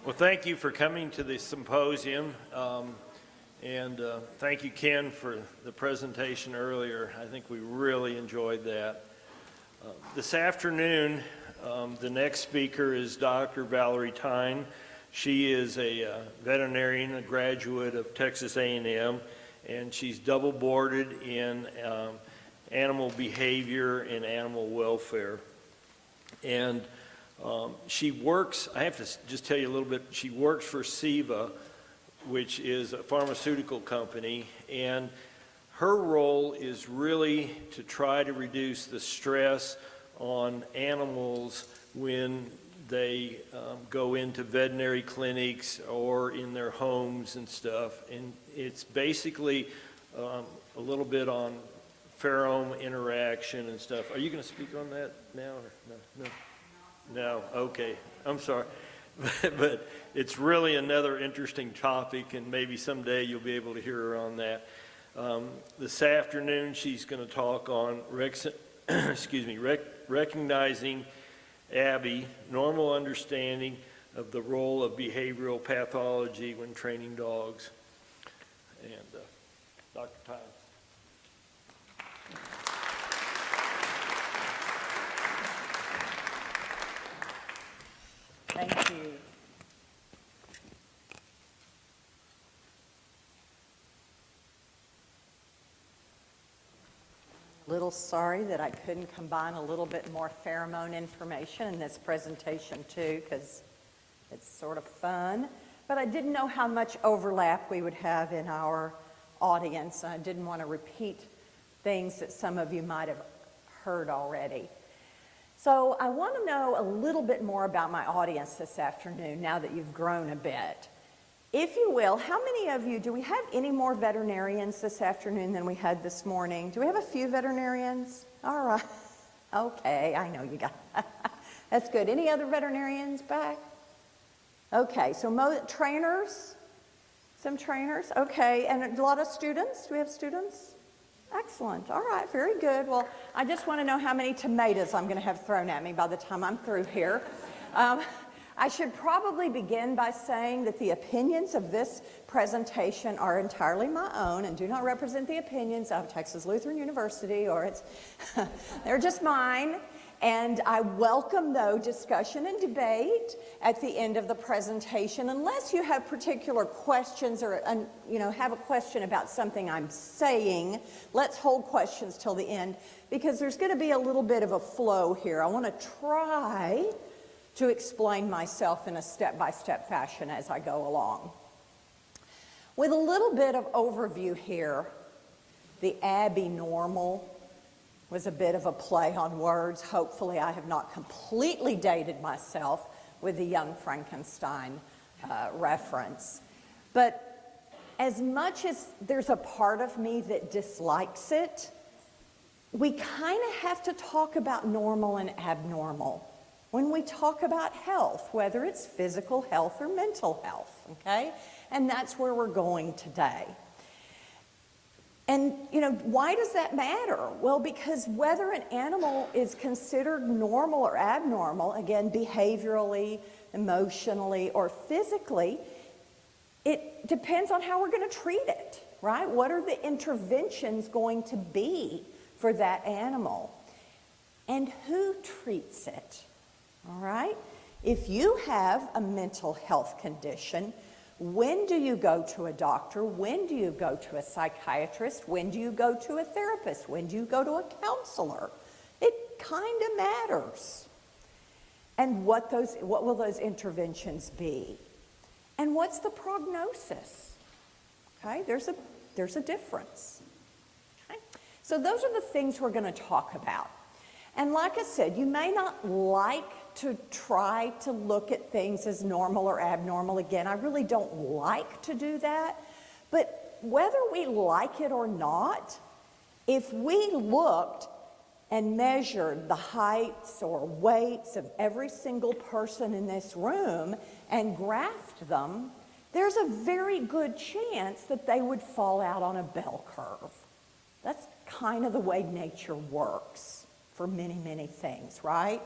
Well, thank you for coming to the symposium, and thank you, Ken, for the presentation earlier. I think we really enjoyed that. This afternoon, the next speaker is Dr. Valarie Tynes. She is a veterinarian, a graduate of Texas A&M, and she's double boarded in animal behavior and animal welfare. And she works, I have to just tell you a little bit, she works for Ceva, which is a pharmaceutical company, and her role is really to try to reduce the stress on animals when they go into veterinary clinics or in their homes and stuff. And it's basically a little bit on pheromone interaction and stuff. Are you going to speak on that now? Or no? No, okay, I'm sorry. But it's really another interesting topic, and maybe someday you'll be able to hear her on that. This afternoon, she's going to talk on recognizing Abby, normal understanding of the role of behavioral pathology when training dogs. And Dr. Tynes. Thank you. A little sorry that I couldn't combine a little bit more pheromone information in this presentation too, because it's sort of fun. But I didn't know how much overlap we would have in our audience. I didn't want to repeat things that some of you might have heard already. So I want to know a little bit more about my audience this afternoon, now that you've grown a bit. If you will, how many of you, do we have any more veterinarians this afternoon than we had this morning? Do we have a few veterinarians? All right. Okay, I know you got that's good. Any other veterinarians back? Okay, so trainers? Some trainers? Okay, and a lot of students? Do we have students? Excellent. All right, very good. Well, I just want to know how many tomatoes I'm going to have thrown at me by the time I'm through here. I should probably begin by saying that the opinions of this presentation are entirely my own and do not represent the opinions of Texas Lutheran University, or they're just mine. And I welcome, though, discussion and debate at the end of the presentation, unless you have particular questions or, have a question about something I'm saying. Let's hold questions till the end, because there's going to be a little bit of a flow here. I want to try to explain myself in a step-by-step fashion as I go along. With a little bit of overview here, the Abby normal was a bit of a play on words. Hopefully I have not completely dated myself with the Young Frankenstein reference. But as much as there's a part of me that dislikes it, we kind of have to talk about normal and abnormal when we talk about health, whether it's physical health or mental health, okay? And that's where we're going today. And, why does that matter? Well, because whether an animal is considered normal or abnormal, again, behaviorally, emotionally, or physically, it depends on how we're going to treat it, right? What are the interventions going to be for that animal? And who treats it, all right? If you have a mental health condition, when do you go to a doctor? When do you go to a psychiatrist? When do you go to a therapist? When do you go to a counselor? It kind of matters. And what will those interventions be? And what's the prognosis? Okay, there's a difference. Okay? So those are the things we're going to talk about. And like I said, you may not like to try to look at things as normal or abnormal. Again, I really don't like to do that. But whether we like it or not, if we looked and measured the heights or weights of every single person in this room and graphed them, there's a very good chance that they would fall out on a bell curve. That's kind of the way nature works for many, many things, right?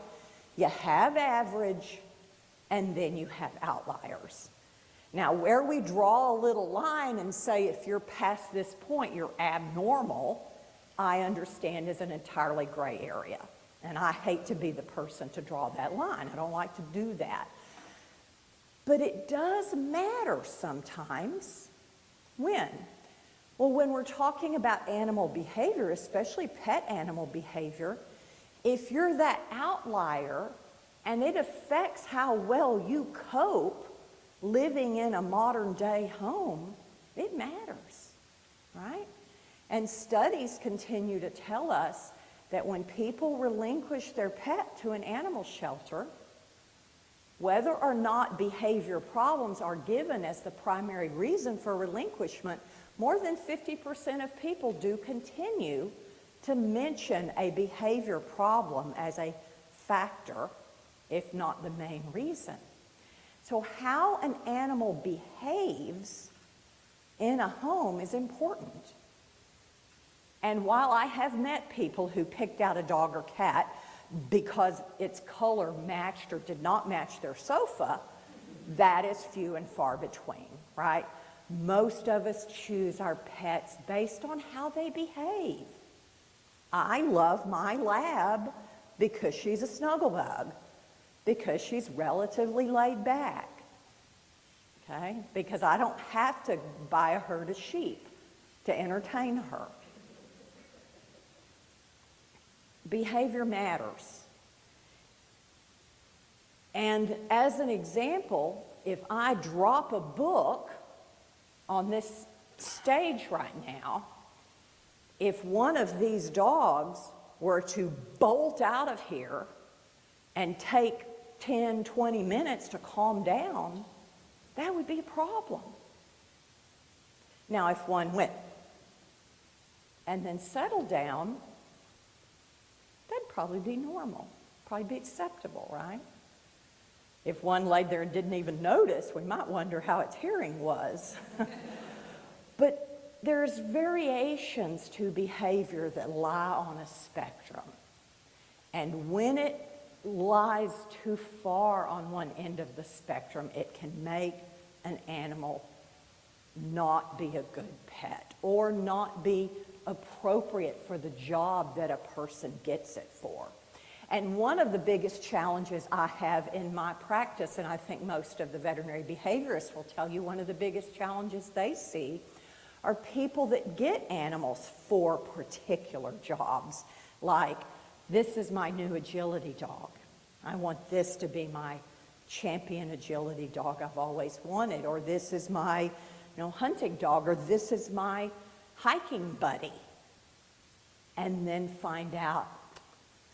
You have average, and then you have outliers. Now, where we draw a little line and say if you're past this point, you're abnormal, I understand is an entirely gray area. And I hate to be the person to draw that line. I don't like to do that. But it does matter sometimes. When? Well, when we're talking about animal behavior, especially pet animal behavior, if you're that outlier and it affects how well you cope living in a modern day home, it matters, right? And studies continue to tell us that when people relinquish their pet to an animal shelter, whether or not behavior problems are given as the primary reason for relinquishment, more than 50% of people do continue to mention a behavior problem as a factor, if not the main reason. So how an animal behaves in a home is important. And while I have met people who picked out a dog or cat because its color matched or did not match their sofa, that is few and far between, right? Most of us choose our pets based on how they behave. I love my lab because she's a snugglebug, because she's relatively laid back, okay? Because I don't have to buy a herd of sheep to entertain her. Behavior matters. And as an example, if I drop a book on this stage right now, if one of these dogs were to bolt out of here and take 10, 20 minutes to calm down, that would be a problem. Now, if one went and then settled down, that'd probably be normal, probably be acceptable, right? If one laid there and didn't even notice, we might wonder how its hearing was. But there's variations to behavior that lie on a spectrum. And when it lies too far on one end of the spectrum, it can make an animal not be a good pet or not be appropriate for the job that a person gets it for. And one of the biggest challenges I have in my practice, and I think most of the veterinary behaviorists will tell you one of the biggest challenges they see, are people that get animals for particular jobs. Like, this is my new agility dog. I want this to be my champion agility dog I've always wanted. Or this is my hunting dog. Or this is my hiking buddy. And then find out,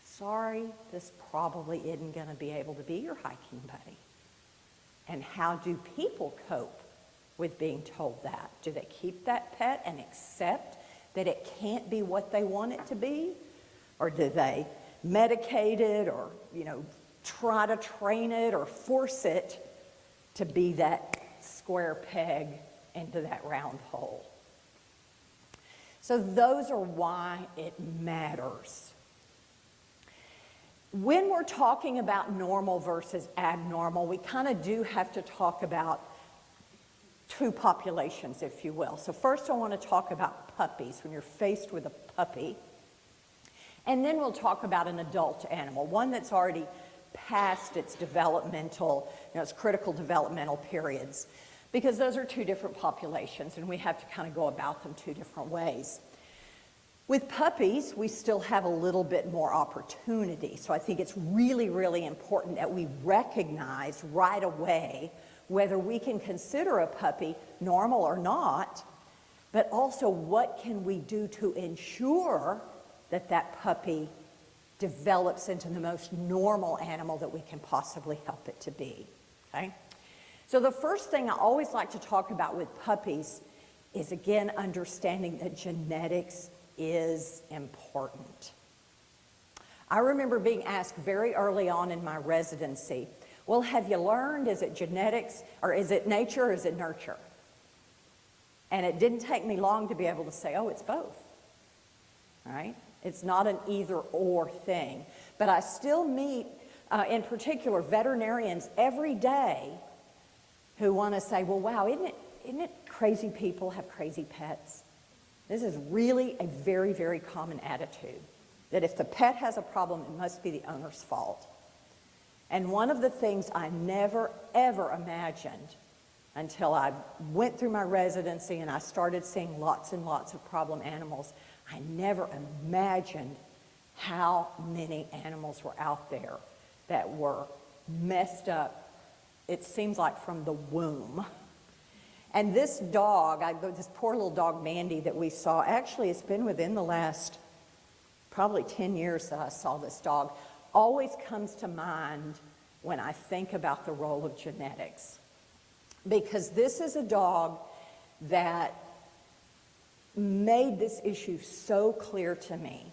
sorry, this probably isn't going to be able to be your hiking buddy. And how do people cope with being told that? Do they keep that pet and accept that it can't be what they want it to be? Or do they medicate it or, try to train it or force it to be that square peg into that round hole? So those are why it matters. When we're talking about normal versus abnormal, we kind of do have to talk about two populations, if you will. So first I want to talk about puppies, when you're faced with a puppy. And then we'll talk about an adult animal, one that's already past its developmental, its critical developmental periods, because those are two different populations and we have to kind of go about them two different ways. With puppies, we still have a little bit more opportunity. So I think it's really, really important that we recognize right away whether we can consider a puppy normal or not, but also what can we do to ensure that that puppy develops into the most normal animal that we can possibly help it to be, okay? So the first thing I always like to talk about with puppies is, again, understanding that genetics is important. I remember being asked very early on in my residency, well, have you learned, is it genetics, or is it nature, or is it nurture? And it didn't take me long to be able to say, oh, it's both, right? It's not an either or thing. But I still meet in particular veterinarians every day who want to say, well, wow, isn't it crazy people have crazy pets? This is really a very, very common attitude, that if the pet has a problem, it must be the owner's fault. And one of the things I never, ever imagined until I went through my residency and I started seeing lots and lots of problem animals, I never imagined how many animals were out there that were messed up, it seems like from the womb. And this dog, this poor little dog Mandy that we saw, actually it's been within the last probably 10 years that I saw this dog, always comes to mind when I think about the role of genetics. Because this is a dog that made this issue so clear to me.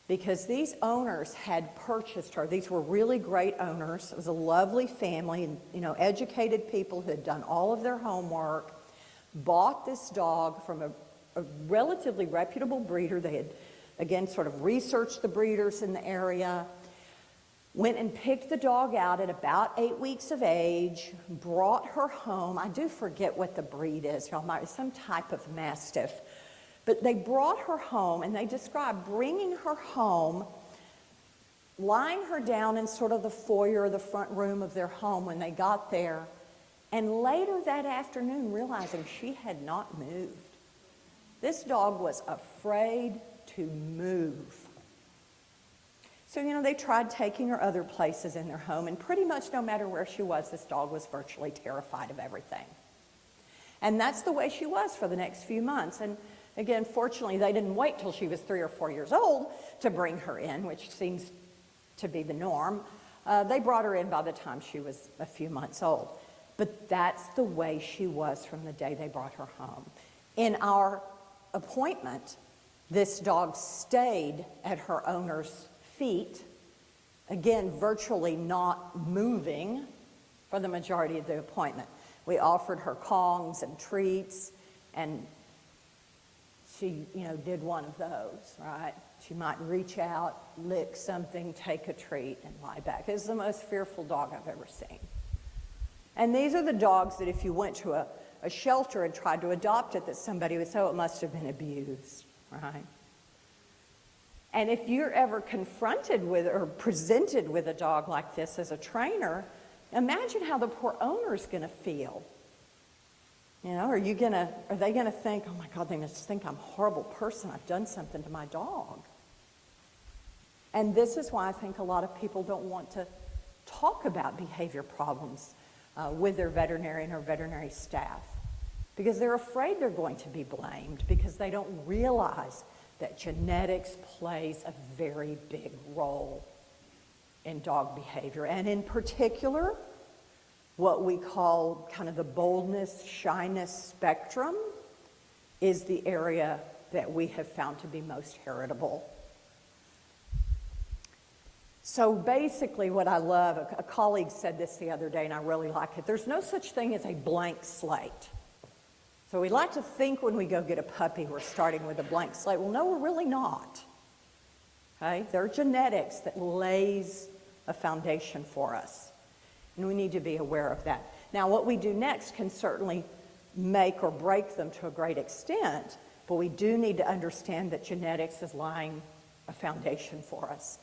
Because these owners had purchased her. These were really great owners. It was a lovely family, educated people who had done all of their homework, bought this dog from a relatively reputable breeder. They had, again, sort of researched the breeders in the area, went and picked the dog out at about 8 weeks of age, brought her home. I do forget what the breed is, some type of Mastiff. But they brought her home, and they described bringing her home, lying her down in sort of the foyer or the front room of their home when they got there, and later that afternoon realizing she had not moved. This dog was afraid to move. So, they tried taking her other places in their home, and pretty much no matter where she was, this dog was virtually terrified of everything. And that's the way she was for the next few months. And again, fortunately, they didn't wait till she was 3 or 4 years old to bring her in, which seems to be the norm. They brought her in by the time she was a few months old. But that's the way she was from the day they brought her home. In our appointment, this dog stayed at her owner's feet, again, virtually not moving for the majority of the appointment. We offered her Kongs and treats, and she, did one of those, right? She might reach out, lick something, take a treat, and lie back. It's the most fearful dog I've ever seen. And these are the dogs that if you went to a shelter and tried to adopt it, that somebody would say, oh, it must have been abused, right? And if you're ever confronted with or presented with a dog like this as a trainer, imagine how the poor owner's going to feel. Are they going to think, oh my God, they must think I'm a horrible person. I've done something to my dog. And this is why I think a lot of people don't want to talk about behavior problems with their veterinarian or veterinary staff, because they're afraid they're going to be blamed, because they don't realize that genetics plays a very big role in dog behavior. And in particular, what we call kind of the boldness, shyness spectrum is the area that we have found to be most heritable. So basically what I love, a colleague said this the other day and I really like it, there's no such thing as a blank slate. So we like to think when we go get a puppy we're starting with a blank slate. Well, no, we're really not. Okay? There are genetics that lays a foundation for us. And we need to be aware of that. Now, what we do next can certainly make or break them to a great extent, but we do need to understand that genetics is laying a foundation for us.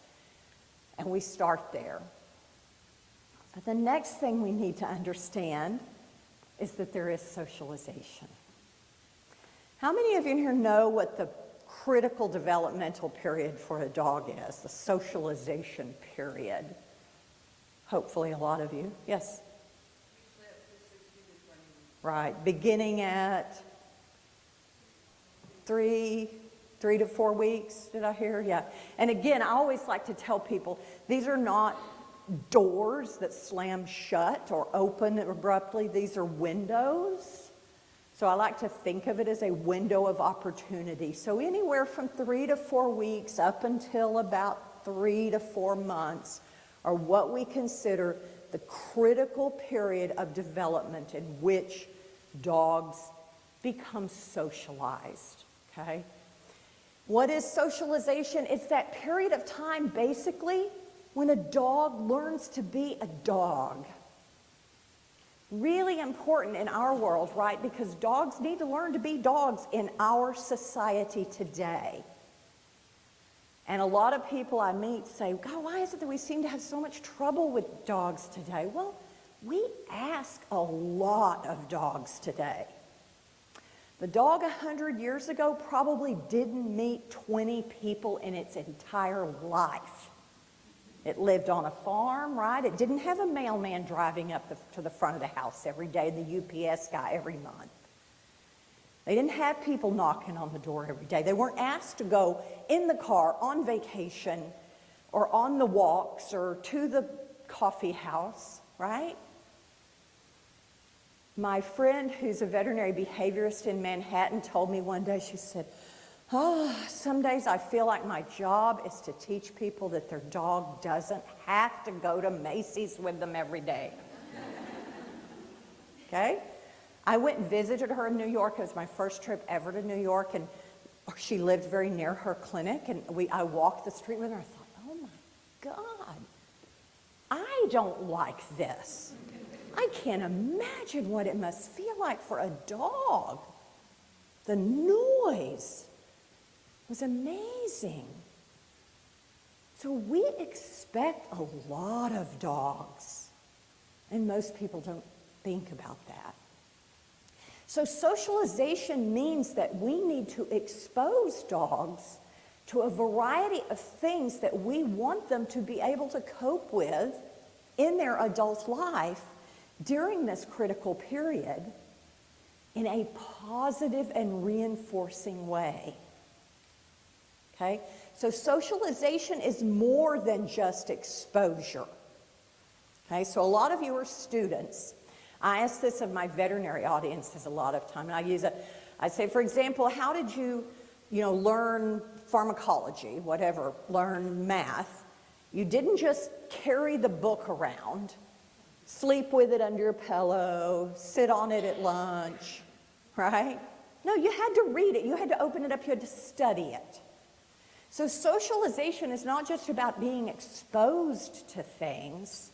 And we start there. But the next thing we need to understand is that there is socialization. How many of you here know what the critical developmental period for a dog is, the socialization period? Hopefully a lot of you. Yes? Right. Beginning at 3 to 4 weeks, did I hear? Yeah. And again, I always like to tell people, these are not doors that slam shut or open abruptly. These are windows. So I like to think of it as a window of opportunity. So anywhere from 3 to 4 weeks up until about 3 to 4 months are what we consider the critical period of development in which dogs become socialized, okay? What is socialization? It's that period of time, basically, when a dog learns to be a dog. Really important in our world, right? Because dogs need to learn to be dogs in our society today. And a lot of people I meet say, God, why is it that we seem to have so much trouble with dogs today? Well, we ask a lot of dogs today. The dog 100 years ago probably didn't meet 20 people in its entire life. It lived on a farm, right? It didn't have a mailman driving up to the front of the house every day, the UPS guy every month. They didn't have people knocking on the door every day. They weren't asked to go in the car on vacation or on the walks or to the coffee house, right? My friend who's a veterinary behaviorist in Manhattan told me one day, she said, some days I feel like my job is to teach people that their dog doesn't have to go to Macy's with them every day. Okay? I went and visited her in New York. It was my first trip ever to New York, and she lived very near her clinic, and I walked the street with her. I thought, oh my God, I don't like this. I can't imagine what it must feel like for a dog. The noise was amazing. So we expect a lot of dogs, and most people don't think about that. So socialization means that we need to expose dogs to a variety of things that we want them to be able to cope with in their adult life during this critical period in a positive and reinforcing way. Okay? So socialization is more than just exposure. Okay? So a lot of you are students. I ask this of my veterinary audiences a lot of time, and I say, for example, how did you learn pharmacology, whatever, learn math? You didn't just carry the book around, sleep with it under your pillow, sit on it at lunch, right? No, you had to read it. You had to open it up. You had to study it. So socialization is not just about being exposed to things.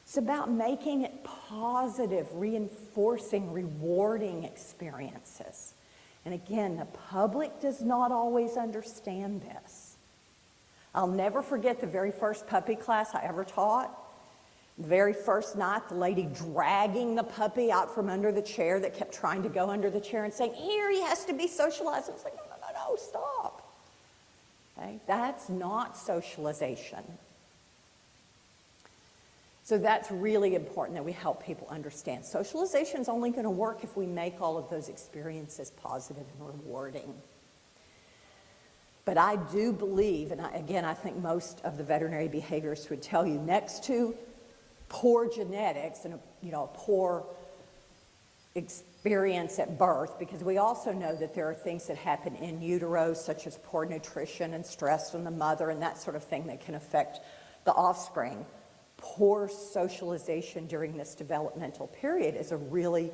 It's about making it positive, reinforcing, rewarding experiences. And again, the public does not always understand this. I'll never forget the very first puppy class I ever taught. The very first night, the lady dragging the puppy out from under the chair that kept trying to go under the chair and saying, here, he has to be socialized. I was like, no, stop. Okay? That's not socialization. So that's really important that we help people understand. Socialization is only going to work if we make all of those experiences positive and rewarding. But I do believe, and I think most of the veterinary behaviorists would tell you, next to poor genetics and a poor experience at birth, because we also know that there are things that happen in utero, such as poor nutrition and stress from the mother and that sort of thing that can affect the offspring. Poor socialization during this developmental period is a really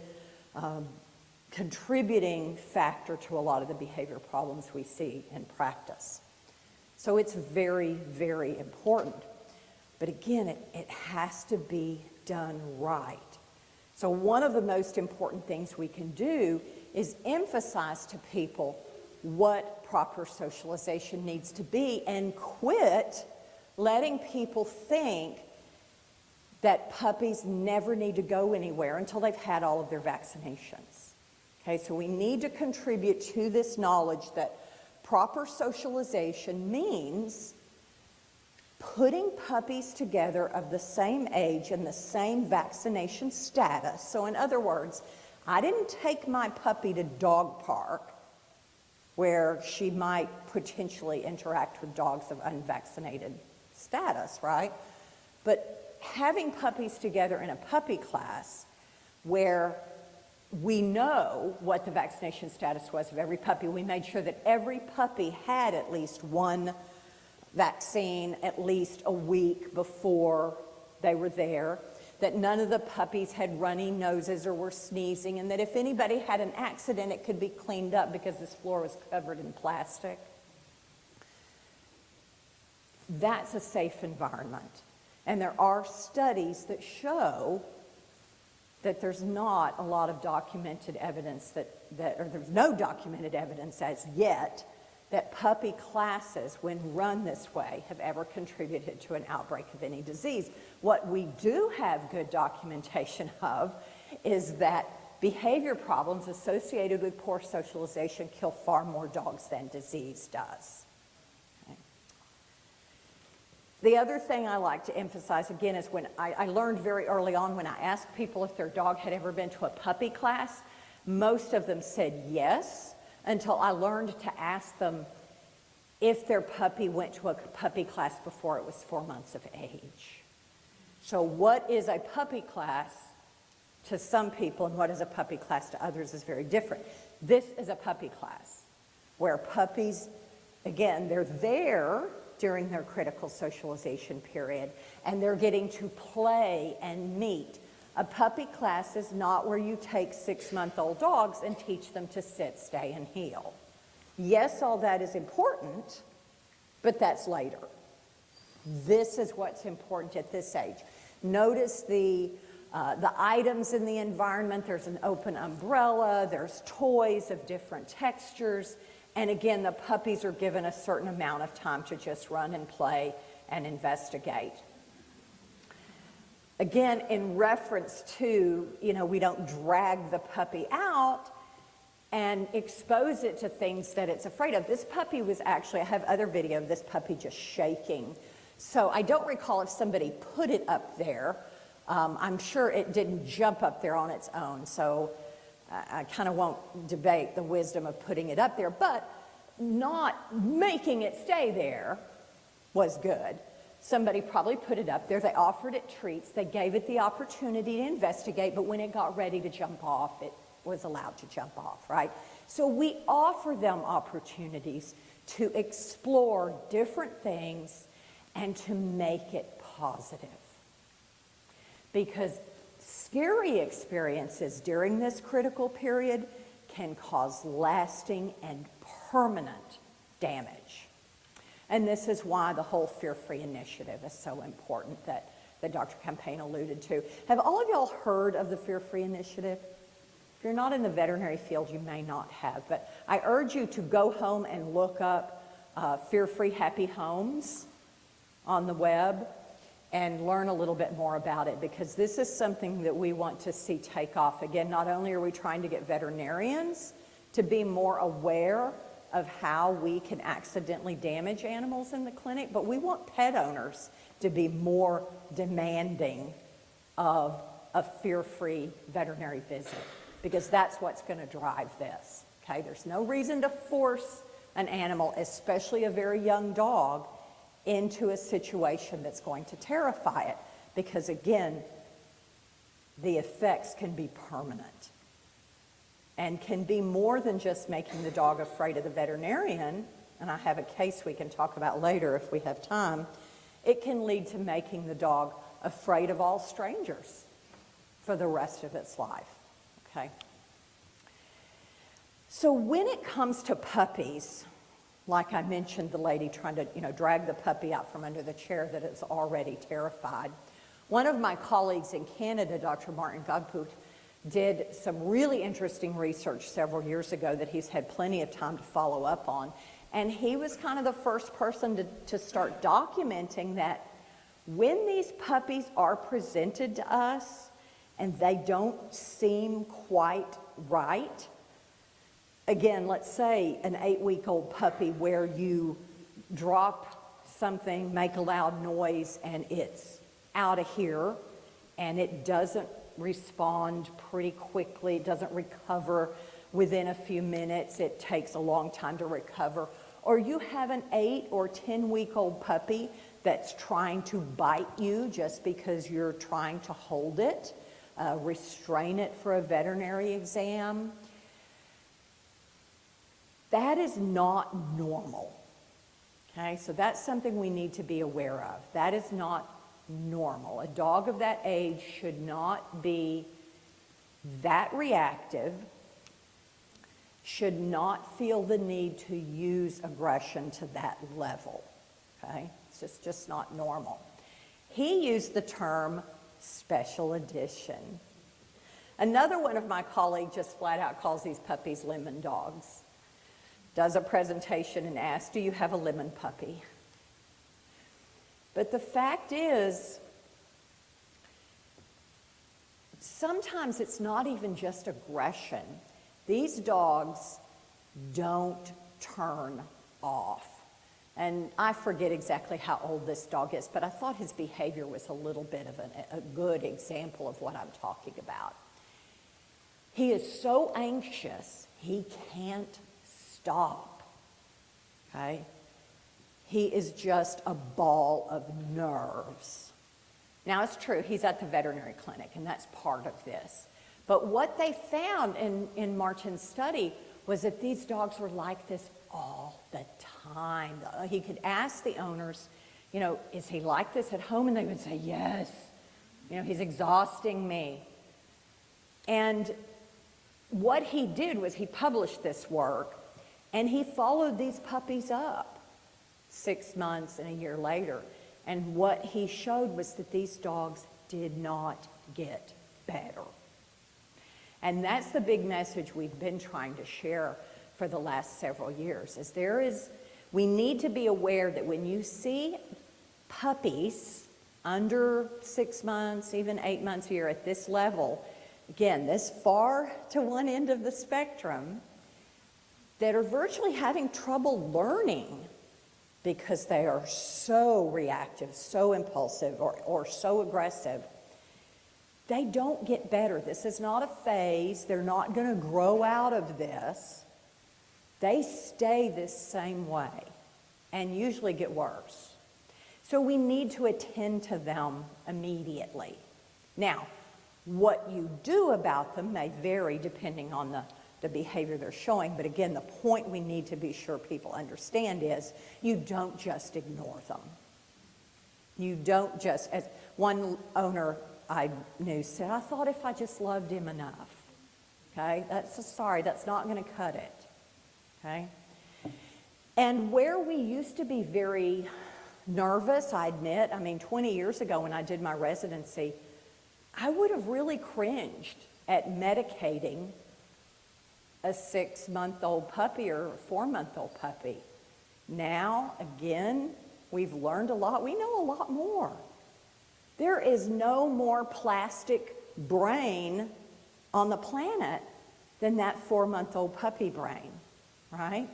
contributing factor to a lot of the behavior problems we see in practice. So it's very, very important. But again, it has to be done right. So one of the most important things we can do is emphasize to people what proper socialization needs to be and quit letting people think that puppies never need to go anywhere until they've had all of their vaccinations. Okay, so we need to contribute to this knowledge that proper socialization means putting puppies together of the same age and the same vaccination status. So in other words, I didn't take my puppy to dog park where she might potentially interact with dogs of unvaccinated status, right? But having puppies together in a puppy class where we know what the vaccination status was of every puppy. We made sure that every puppy had at least one vaccine at least a week before they were there, that none of the puppies had runny noses or were sneezing, and that if anybody had an accident, it could be cleaned up because this floor was covered in plastic. that's a safe environment. And there are studies that show that there's not a lot of documented evidence or there's no documented evidence as yet that puppy classes, when run this way, have ever contributed to an outbreak of any disease. What we do have good documentation of is that behavior problems associated with poor socialization kill far more dogs than disease does. Okay. The other thing I like to emphasize again is when I learned very early on when I asked people if their dog had ever been to a puppy class, most of them said yes, until I learned to ask them if their puppy went to a puppy class before it was 4 months of age. So what is a puppy class to some people and what is a puppy class to others is very different. This is a puppy class where puppies, again, they're there during their critical socialization period and they're getting to play and meet. A puppy class is not where you take 6-month-old dogs and teach them to sit, stay, and heel. Yes, all that is important, but that's later. This is what's important at this age. Notice the items in the environment. There's an open umbrella, there's toys of different textures, and again, the puppies are given a certain amount of time to just run and play and investigate. Again, in reference to, we don't drag the puppy out and expose it to things that it's afraid of. This puppy was actually, I have other video of this puppy just shaking. So I don't recall if somebody put it up there. I'm sure it didn't jump up there on its own, so I kind of won't debate the wisdom of putting it up there, but not making it stay there was good. Somebody probably put it up there, they offered it treats, they gave it the opportunity to investigate, but when it got ready to jump off, it was allowed to jump off, right? So we offer them opportunities to explore different things and to make it positive. Because scary experiences during this critical period can cause lasting and permanent damage. And this is why the whole fear-free initiative is so important that Dr. Campaign alluded to. Have all of y'all heard of the fear-free initiative? If you're not in the veterinary field, you may not have, but I urge you to go home and look up fear-free happy homes on the web and learn a little bit more about it, because this is something that we want to see take off. Again, not only are we trying to get veterinarians to be more aware of how we can accidentally damage animals in the clinic, but we want pet owners to be more demanding of a fear-free veterinary visit, because that's what's going to drive this, okay? There's no reason to force an animal, especially a very young dog, into a situation that's going to terrify it, because again, the effects can be permanent and can be more than just making the dog afraid of the veterinarian, and I have a case we can talk about later if we have time. It can lead to making the dog afraid of all strangers for the rest of its life, okay? So when it comes to puppies, like I mentioned, the lady trying to, drag the puppy out from under the chair that is already terrified. One of my colleagues in Canada, Dr. Martin Godbout, did some really interesting research several years ago that he's had plenty of time to follow up on. And he was kind of the first person to start documenting that when these puppies are presented to us and they don't seem quite right, again, let's say an 8-week-old puppy where you drop something, make a loud noise, and it's out of here, and it doesn't respond pretty quickly, it doesn't recover within a few minutes, it takes a long time to recover. Or you have an 8 or 10-week-old puppy that's trying to bite you just because you're trying to hold it, restrain it for a veterinary exam. That is not normal, okay? So that's something we need to be aware of. That is not normal. A dog of that age should not be that reactive, should not feel the need to use aggression to that level, okay? It's just not normal. He used the term special edition. Another one of my colleagues just flat out calls these puppies lemon dogs. Does a presentation and asks, do you have a lemon puppy? But the fact is, sometimes it's not even just aggression. These dogs don't turn off. And I forget exactly how old this dog is, but I thought his behavior was a little bit of a good example of what I'm talking about. He is so anxious, he can't stop, okay? He is just a ball of nerves. Now, it's true, he's at the veterinary clinic, and that's part of this. But what they found in Martin's study was that these dogs were like this all the time. He could ask the owners, you know, is he like this at home? And they would say, yes. You know, he's exhausting me. And what he did was he published this work, and he followed these puppies up 6 months and a year later. And what he showed was that these dogs did not get better. And that's the big message we've been trying to share for the last several years, is we need to be aware that when you see puppies under 6 months, even 8 months a year at this level, again, this far to one end of the spectrum, that are virtually having trouble learning because they are so reactive, so impulsive, or so aggressive, they don't get better. This is not a phase. They're not going to grow out of this. They stay this same way and usually get worse. So we need to attend to them immediately. Now, what you do about them may vary depending on the behavior they're showing, but again, the point we need to be sure people understand is you don't just ignore them. You don't just, as one owner I knew said, I thought if I just loved him enough, okay? Sorry, that's not gonna cut it, okay? And where we used to be very nervous, I admit, 20 years ago when I did my residency, I would have really cringed at medicating a 6-month-old puppy or a 4-month-old puppy. Now, again, we've learned a lot. We know a lot more. There is no more plastic brain on the planet than that 4-month-old puppy brain, right?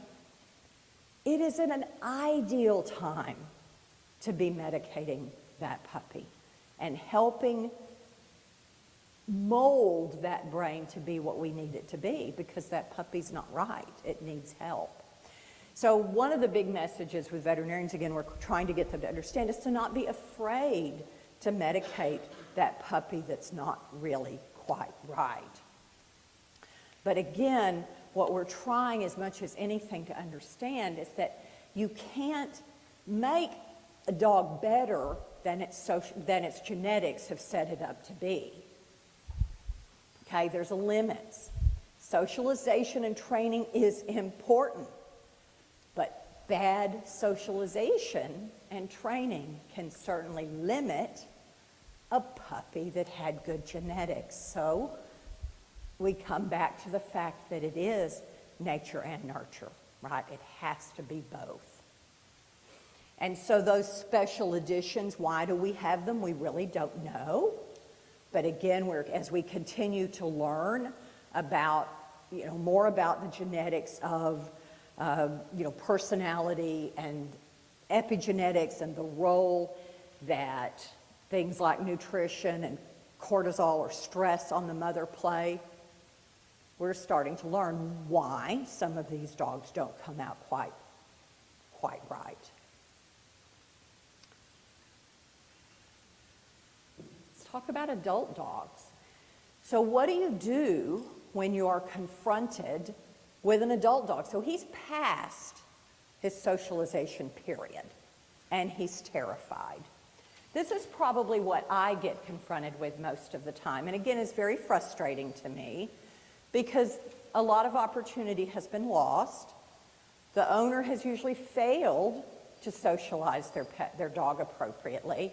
It is an ideal time to be medicating that puppy and helping mold that brain to be what we need it to be, because that puppy's not right. It needs help. So one of the big messages with veterinarians, again, we're trying to get them to understand, is to not be afraid to medicate that puppy that's not really quite right. But again, what we're trying as much as anything to understand is that you can't make a dog better than its genetics have set it up to be. Okay, there's a limit. Socialization and training is important, but bad socialization and training can certainly limit a puppy that had good genetics. So we come back to the fact that it is nature and nurture, right? It has to be both. And so those special editions, why do we have them? We really don't know. But again, as we continue to learn about, more about the genetics of, personality and epigenetics and the role that things like nutrition and cortisol or stress on the mother play, we're starting to learn why some of these dogs don't come out quite right. Talk about adult dogs. So what do you do when you are confronted with an adult dog? So he's past his socialization period, and he's terrified. This is probably what I get confronted with most of the time. And again, it's very frustrating to me because a lot of opportunity has been lost. The owner has usually failed to socialize their dog appropriately.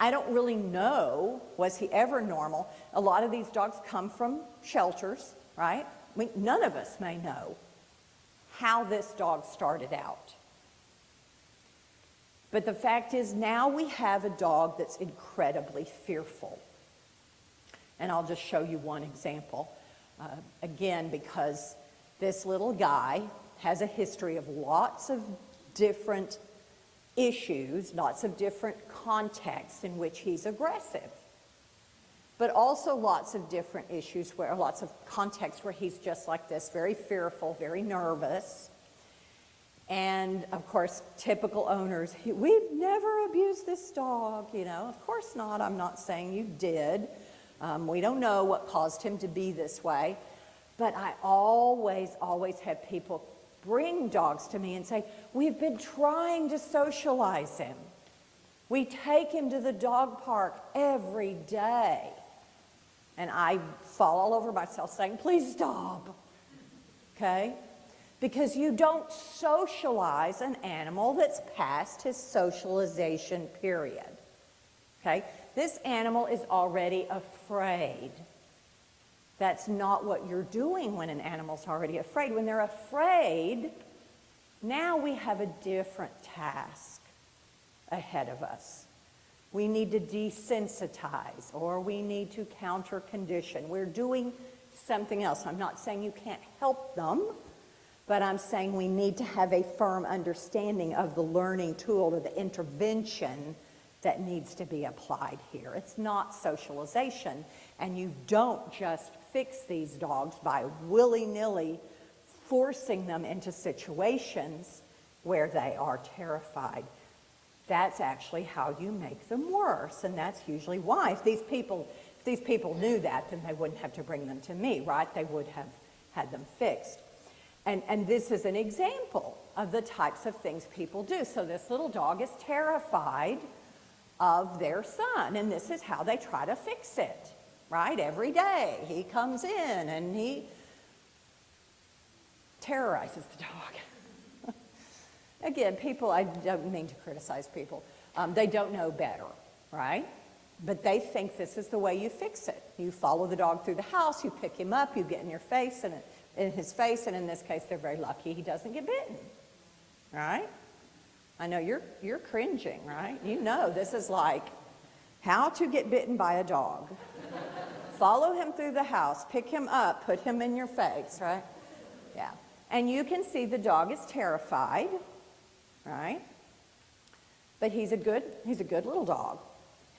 I don't really know, was he ever normal? A lot of these dogs come from shelters, right? None of us may know how this dog started out. But the fact is, now we have a dog that's incredibly fearful. And I'll just show you one example. Again, because this little guy has a history of lots of different issues, lots of different contexts in which he's aggressive. But also lots of different issues lots of contexts where he's just like this, very fearful, very nervous. And of course, typical owners, we've never abused this dog, of course not. I'm not saying you did. We don't know what caused him to be this way. But I always have people bring dogs to me and say, we've been trying to socialize him. We take him to the dog park every day. And I fall all over myself saying, please stop, okay? Because you don't socialize an animal that's past his socialization period, okay? This animal is already afraid. That's not what you're doing when an animal's already afraid. When they're afraid, now we have a different task ahead of us. We need to desensitize, or we need to counter condition. We're doing something else. I'm not saying you can't help them, but I'm saying we need to have a firm understanding of the learning tool or the intervention that needs to be applied here. It's not socialization, and you don't just fix these dogs by willy-nilly forcing them into situations where they are terrified. That's actually how you make them worse, and that's usually why. If these people knew that, then they wouldn't have to bring them to me, right? They would have had them fixed. And this is an example of the types of things people do. So this little dog is terrified of their son, and this is how they try to fix it, right? Every day he comes in and he terrorizes the dog. Again, people, I don't mean to criticize people. They don't know better, right? But they think this is the way you fix it. You follow the dog through the house, you pick him up, you get in his face, and in this case, they're very lucky he doesn't get bitten, right? I know you're cringing, right? You know this is like how to get bitten by a dog. Follow him through the house, pick him up, put him in your face, right? Yeah. And you can see the dog is terrified, right? But he's a good little dog.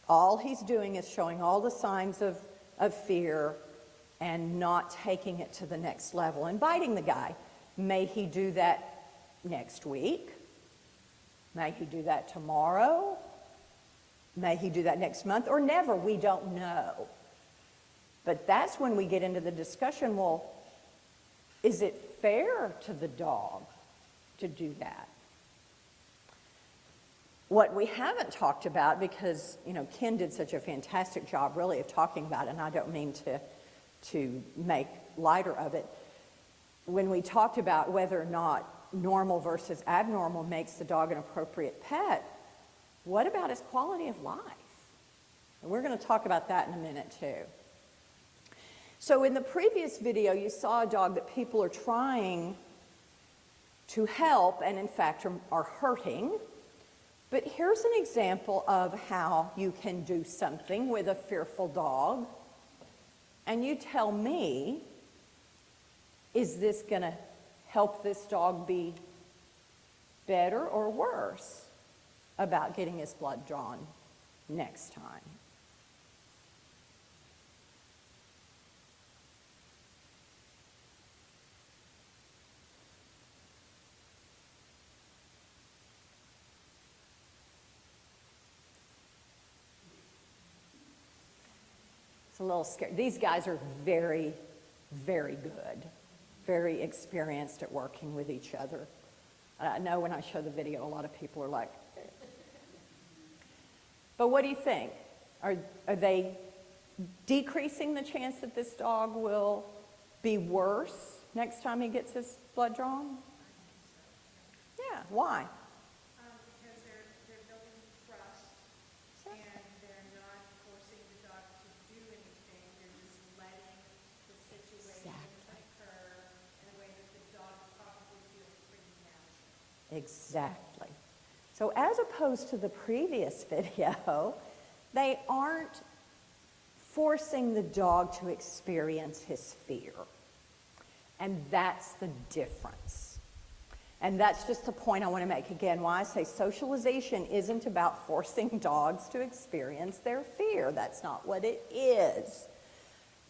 All he's doing is showing all the signs of fear and not taking it to the next level and biting the guy. May he do that next week? May he do that tomorrow? May he do that next month? Or never? We don't know. But that's when we get into the discussion, well, is it fair to the dog to do that? What we haven't talked about, because Ken did such a fantastic job really of talking about it, and I don't mean to make lighter of it, when we talked about whether or not normal versus abnormal makes the dog an appropriate pet, what about his quality of life? And we're going to talk about that in a minute too. So in the previous video, you saw a dog that people are trying to help and in fact are hurting. But here's an example of how you can do something with a fearful dog. And you tell me, is this going to help this dog be better or worse about getting his blood drawn next time? It's a little scary. These guys are very, very good, very experienced at working with each other. I know when I show the video, a lot of people are like, but what do you think? Are they decreasing the chance that this dog will be worse next time he gets his blood drawn? Yeah, why? Because Exactly. So as opposed to the previous video, they aren't forcing the dog to experience his fear. And that's the difference. And that's just the point I want to make again, why I say socialization isn't about forcing dogs to experience their fear. That's not what it is.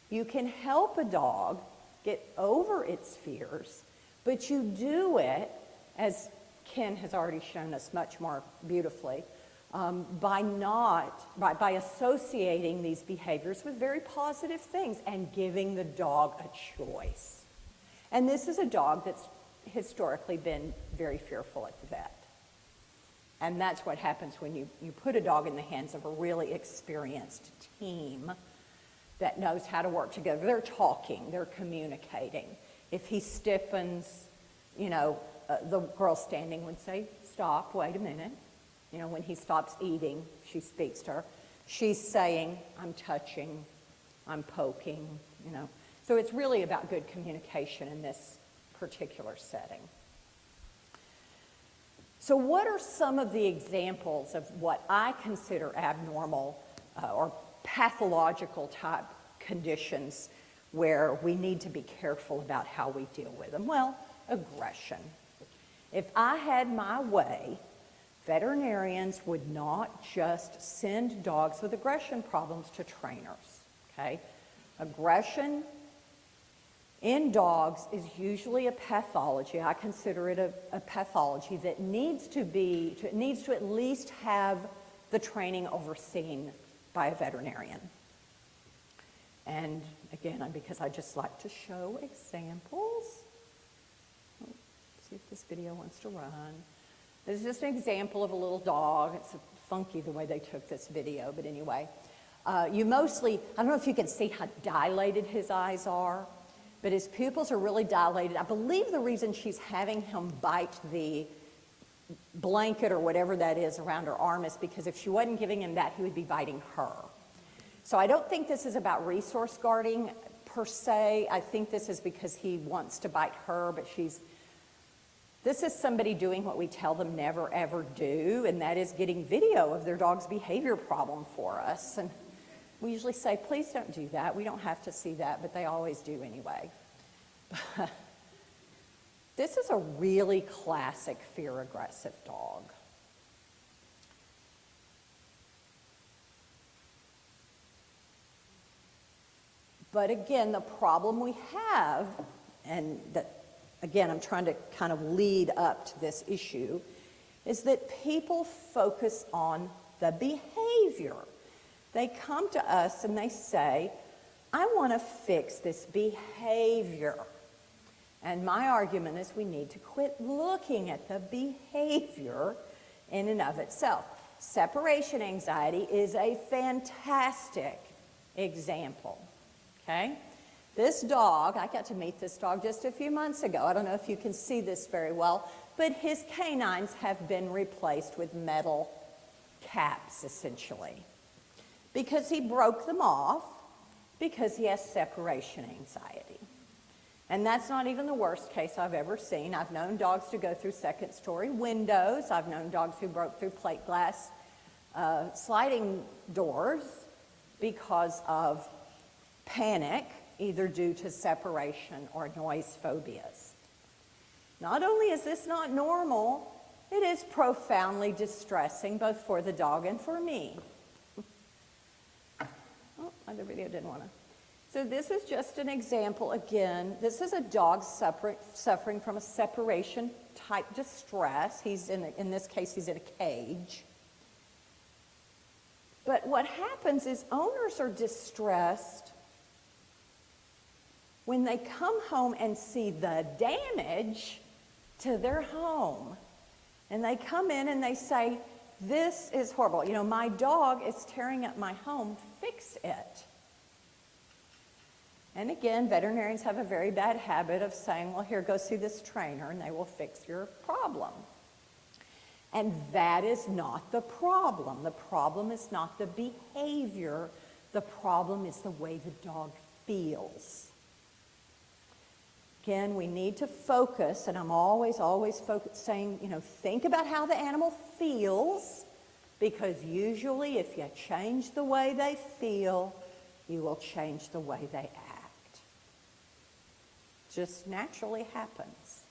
You can help a dog get over its fears, but you do it, as Ken has already shown us much more beautifully, by associating these behaviors with very positive things and giving the dog a choice. And this is a dog that's historically been very fearful at the vet. And that's what happens when you put a dog in the hands of a really experienced team that knows how to work together. They're talking, they're communicating. If he stiffens, the girl standing would say, stop, wait a minute. When he stops eating, she speaks to her. She's saying, I'm touching, I'm poking, So it's really about good communication in this particular setting. So what are some of the examples of what I consider abnormal or pathological type conditions where we need to be careful about how we deal with them? Well, aggression. If I had my way, veterinarians would not just send dogs with aggression problems to trainers, okay? Aggression in dogs is usually a pathology. I consider it a pathology that needs to at least have the training overseen by a veterinarian. And again, because I just like to show examples. Let's see if this video wants to run. This is just an example of a little dog. It's funky the way they took this video, but anyway. I don't know if you can see how dilated his eyes are, but his pupils are really dilated. I believe the reason she's having him bite the blanket or whatever that is around her arm is because if she wasn't giving him that, he would be biting her. So I don't think this is about resource guarding per se. I think this is because he wants to bite her, but this is somebody doing what we tell them never ever do, and that is getting video of their dog's behavior problem for us. And we usually say, please don't do that. We don't have to see that, but they always do anyway. This is a really classic fear-aggressive dog. But again, the problem we have, and that, again, I'm trying to kind of lead up to this issue, is that people focus on the behavior. They come to us and they say, I want to fix this behavior. And my argument is we need to quit looking at the behavior in and of itself. Separation anxiety is a fantastic example, okay? This dog, I got to meet this dog just a few months ago. I don't know if you can see this very well, but his canines have been replaced with metal caps, essentially, because he broke them off because he has separation anxiety. And that's not even the worst case I've ever seen. I've known dogs to go through second-story windows. I've known dogs who broke through plate glass sliding doors because of panic, either due to separation or noise phobias. Not only is this not normal, it is profoundly distressing both for the dog and for me. Oh, other video didn't want to. So this is just an example. Again, this is a dog suffering from a separation type distress. In this case, he's in a cage. But what happens is owners are distressed when they come home and see the damage to their home. And they come in and they say, this is horrible. My dog is tearing up my home, fix it. And again, veterinarians have a very bad habit of saying, well, here, go see this trainer and they will fix your problem. And that is not the problem. The problem is not the behavior. The problem is the way the dog feels. Again, we need to focus, and I'm always saying, think about how the animal feels, because usually if you change the way they feel, you will change the way they act. Just naturally happens.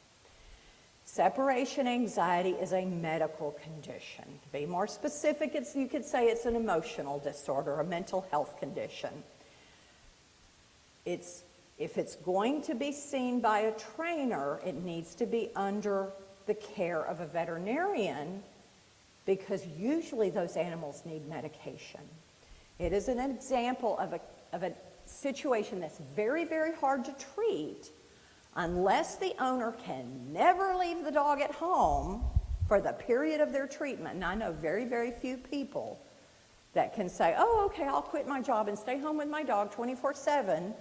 Separation anxiety is a medical condition. To be more specific, you could say it's an emotional disorder, a mental health condition. If it's going to be seen by a trainer, it needs to be under the care of a veterinarian, because usually those animals need medication. It is an example of a situation that's very, very hard to treat unless the owner can never leave the dog at home for the period of their treatment. And I know very, very few people that can say, oh, okay, I'll quit my job and stay home with my dog 24/7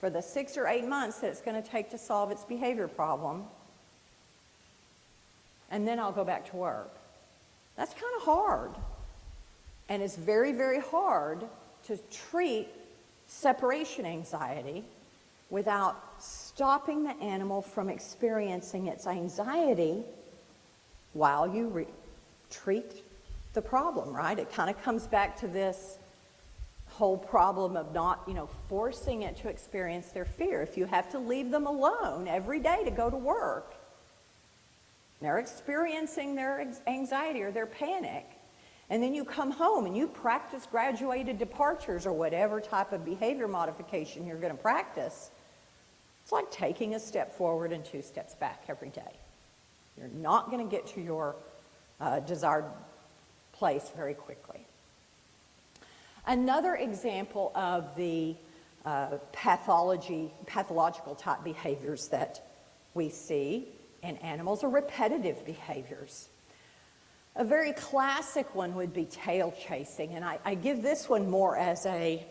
for the 6 or 8 months that it's going to take to solve its behavior problem, and then I'll go back to work. That's kind of hard. And it's very, very hard to treat separation anxiety without stopping the animal from experiencing its anxiety while you treat the problem, right? It kind of comes back to this whole problem of not, forcing it to experience their fear. If you have to leave them alone every day to go to work, they're experiencing their anxiety or their panic, and then you come home and you practice graduated departures or whatever type of behavior modification you're going to practice, it's like taking a step forward and 2 steps back every day. You're not going to get to your desired place very quickly. Another example of the pathological type behaviors that we see in animals are repetitive behaviors. A very classic one would be tail chasing, and I give this one more as a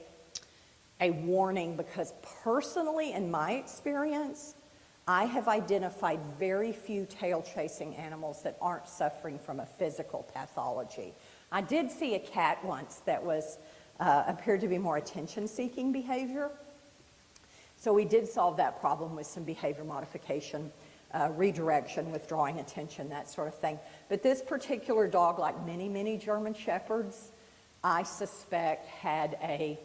warning, because personally, in my experience, I have identified very few tail chasing animals that aren't suffering from a physical pathology. I did see a cat once that appeared to be more attention-seeking behavior. So we did solve that problem with some behavior modification, redirection, withdrawing attention, that sort of thing. But this particular dog, like many, many German Shepherds, I suspect had a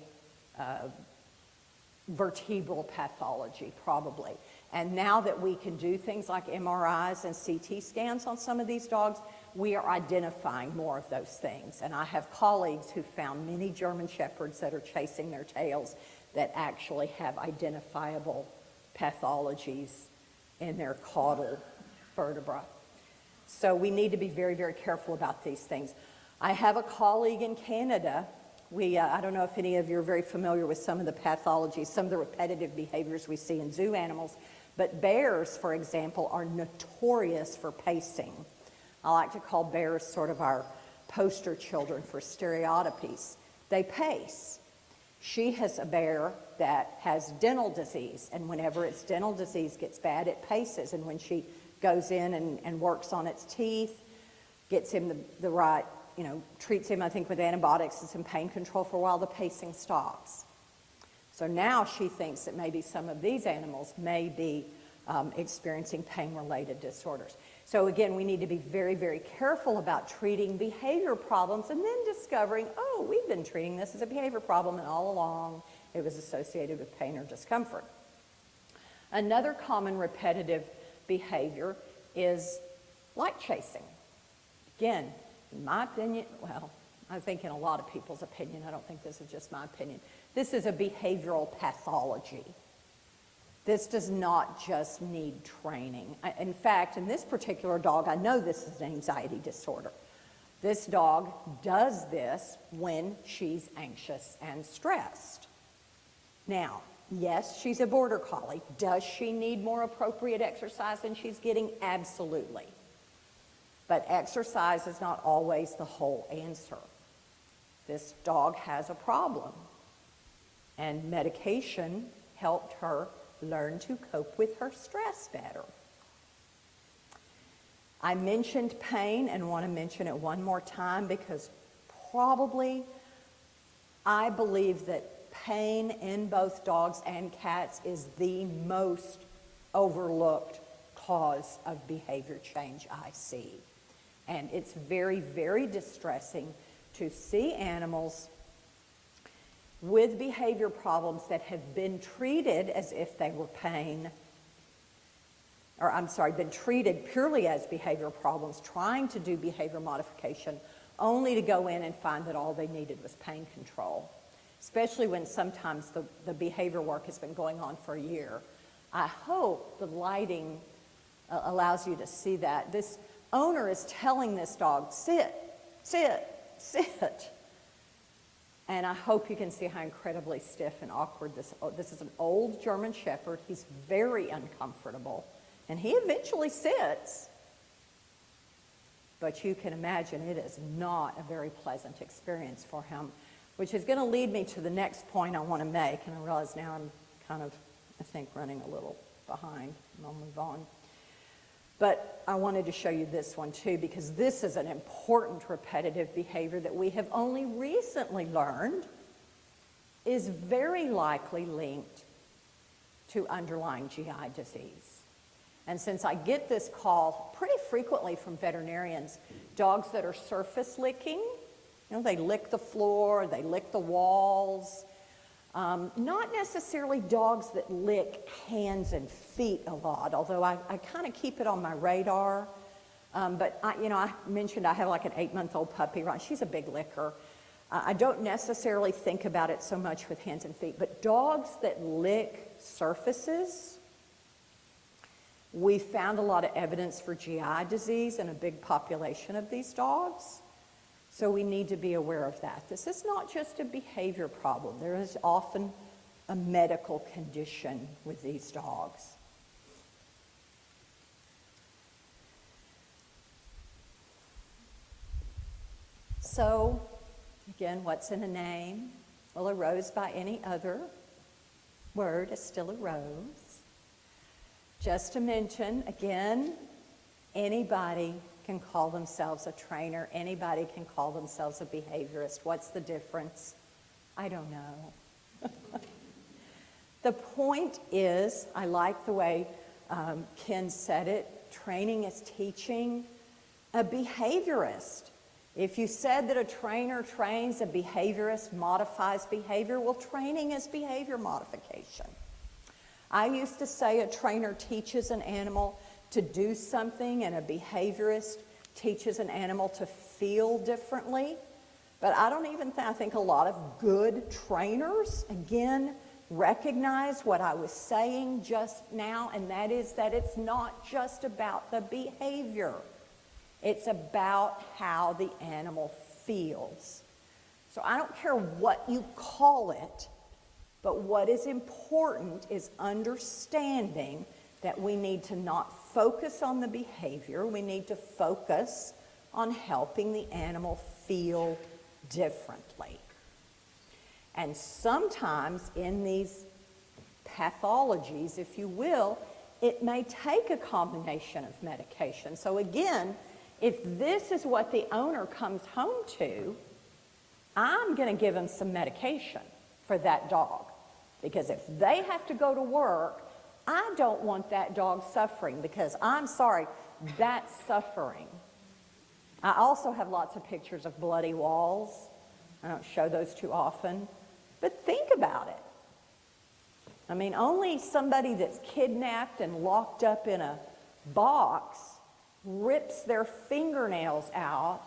vertebral pathology, probably. And now that we can do things like MRIs and CT scans on some of these dogs, we are identifying more of those things. And I have colleagues who found many German Shepherds that are chasing their tails that actually have identifiable pathologies in their caudal vertebra. So we need to be very, very careful about these things. I have a colleague in Canada. I don't know if any of you are very familiar with some of the pathologies, some of the repetitive behaviors we see in zoo animals, but bears, for example, are notorious for pacing. I like to call bears sort of our poster children for stereotypies. They pace. She has a bear that has dental disease, and whenever its dental disease gets bad, it paces. And when she goes in and works on its teeth, gets him the right, treats him, I think, with antibiotics and some pain control for a while, the pacing stops. So now she thinks that maybe some of these animals may be experiencing pain-related disorders. So again, we need to be very, very careful about treating behavior problems and then discovering, oh, we've been treating this as a behavior problem, and all along it was associated with pain or discomfort. Another common repetitive behavior is light chasing. Again, in my opinion, well, I think in a lot of people's opinion, I don't think this is just my opinion, this is a behavioral pathology. This does not just need training. In fact, in this particular dog, I know this is an anxiety disorder. This dog does this when she's anxious and stressed. Now, yes, she's a border collie. Does she need more appropriate exercise than she's getting? Absolutely. But exercise is not always the whole answer. This dog has a problem, and medication helped her learn to cope with her stress better. I mentioned pain and want to mention it one more time, because probably I believe that pain in both dogs and cats is the most overlooked cause of behavior change I see. And it's very, very distressing to see animals with behavior problems that have been treated as if they were pain, or I'm sorry, been treated purely as behavior problems, trying to do behavior modification, only to go in and find that all they needed was pain control, especially when sometimes the behavior work has been going on for a year. I hope the lighting allows you to see that. This owner is telling this dog, sit, sit, sit. And I hope you can see how incredibly stiff and awkward this is an old German Shepherd. He's very uncomfortable. And he eventually sits. But you can imagine it is not a very pleasant experience for him, which is going to lead me to the next point I want to make. And I realize now I'm kind of, I think, running a little behind. And I'll move on. But I wanted to show you this one too, because this is an important repetitive behavior that we have only recently learned is very likely linked to underlying GI disease. And since I get this call pretty frequently from veterinarians, dogs that are surface licking, they lick the floor, they lick the walls, not necessarily dogs that lick hands and feet a lot, although I kind of keep it on my radar. But I mentioned I have like an 8-month-old puppy, right? She's a big licker. I don't necessarily think about it so much with hands and feet, but dogs that lick surfaces, we found a lot of evidence for GI disease in a big population of these dogs. So we need to be aware of that. This is not just a behavior problem. There is often a medical condition with these dogs. So, again, what's in a name? Well, a rose by any other word is still a rose. Just to mention, again, anybody can call themselves a trainer. Anybody can call themselves a behaviorist. What's the difference? I don't know. The point is, I like the way Ken said it, training is teaching. A behaviorist, if you said that a trainer trains, a behaviorist modifies behavior, well, training is behavior modification. I used to say a trainer teaches an animal to do something, and a behaviorist teaches an animal to feel differently. But I think a lot of good trainers, again, recognize what I was saying just now, and that is that it's not just about the behavior. It's about how the animal feels. So I don't care what you call it, but what is important is understanding that we need to not focus on the behavior. We need to focus on helping the animal feel differently. And sometimes in these pathologies, if you will, it may take a combination of medication. So again, if this is what the owner comes home to, I'm going to give him some medication for that dog. Because if they have to go to work, I don't want that dog suffering, because I'm sorry, that's suffering. I also have lots of pictures of bloody walls. I don't show those too often. But think about it. I mean, only somebody that's kidnapped and locked up in a box rips their fingernails out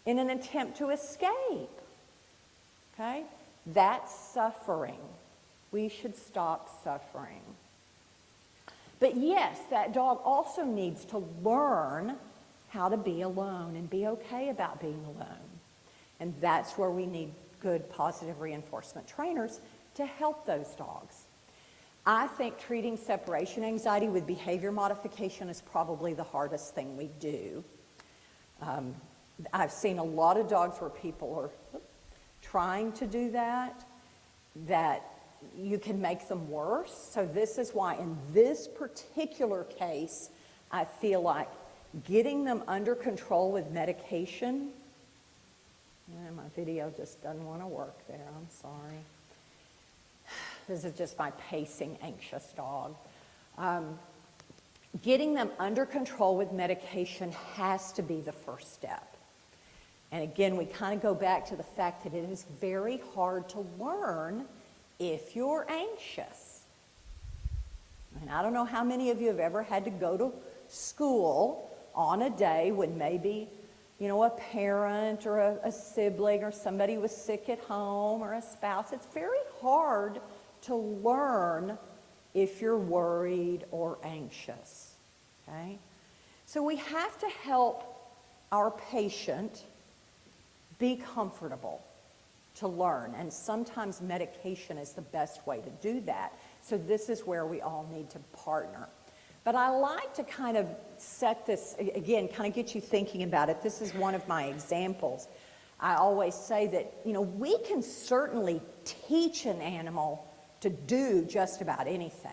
in an attempt to escape. Okay? That's suffering. We should stop suffering. But yes, that dog also needs to learn how to be alone and be okay about being alone. And that's where we need good positive reinforcement trainers to help those dogs. I think treating separation anxiety with behavior modification is probably the hardest thing we do. I've seen a lot of dogs where people are trying to do that you can make them worse. So this is why in this particular case, I feel like getting them under control with medication. My video just doesn't want to work there, I'm sorry. This is just my pacing, anxious dog. Getting them under control with medication has to be the first step. And again, we kind of go back to the fact that it is very hard to learn if you're anxious. And I don't know how many of you have ever had to go to school on a day when maybe, a parent or a sibling or somebody was sick at home or a spouse. It's very hard to learn if you're worried or anxious, okay? So we have to help our patient be comfortable to learn, and sometimes medication is the best way to do that. So this is where we all need to partner. But I like to kind of set this, again, kind of get you thinking about it. This is one of my examples. I always say that, we can certainly teach an animal to do just about anything.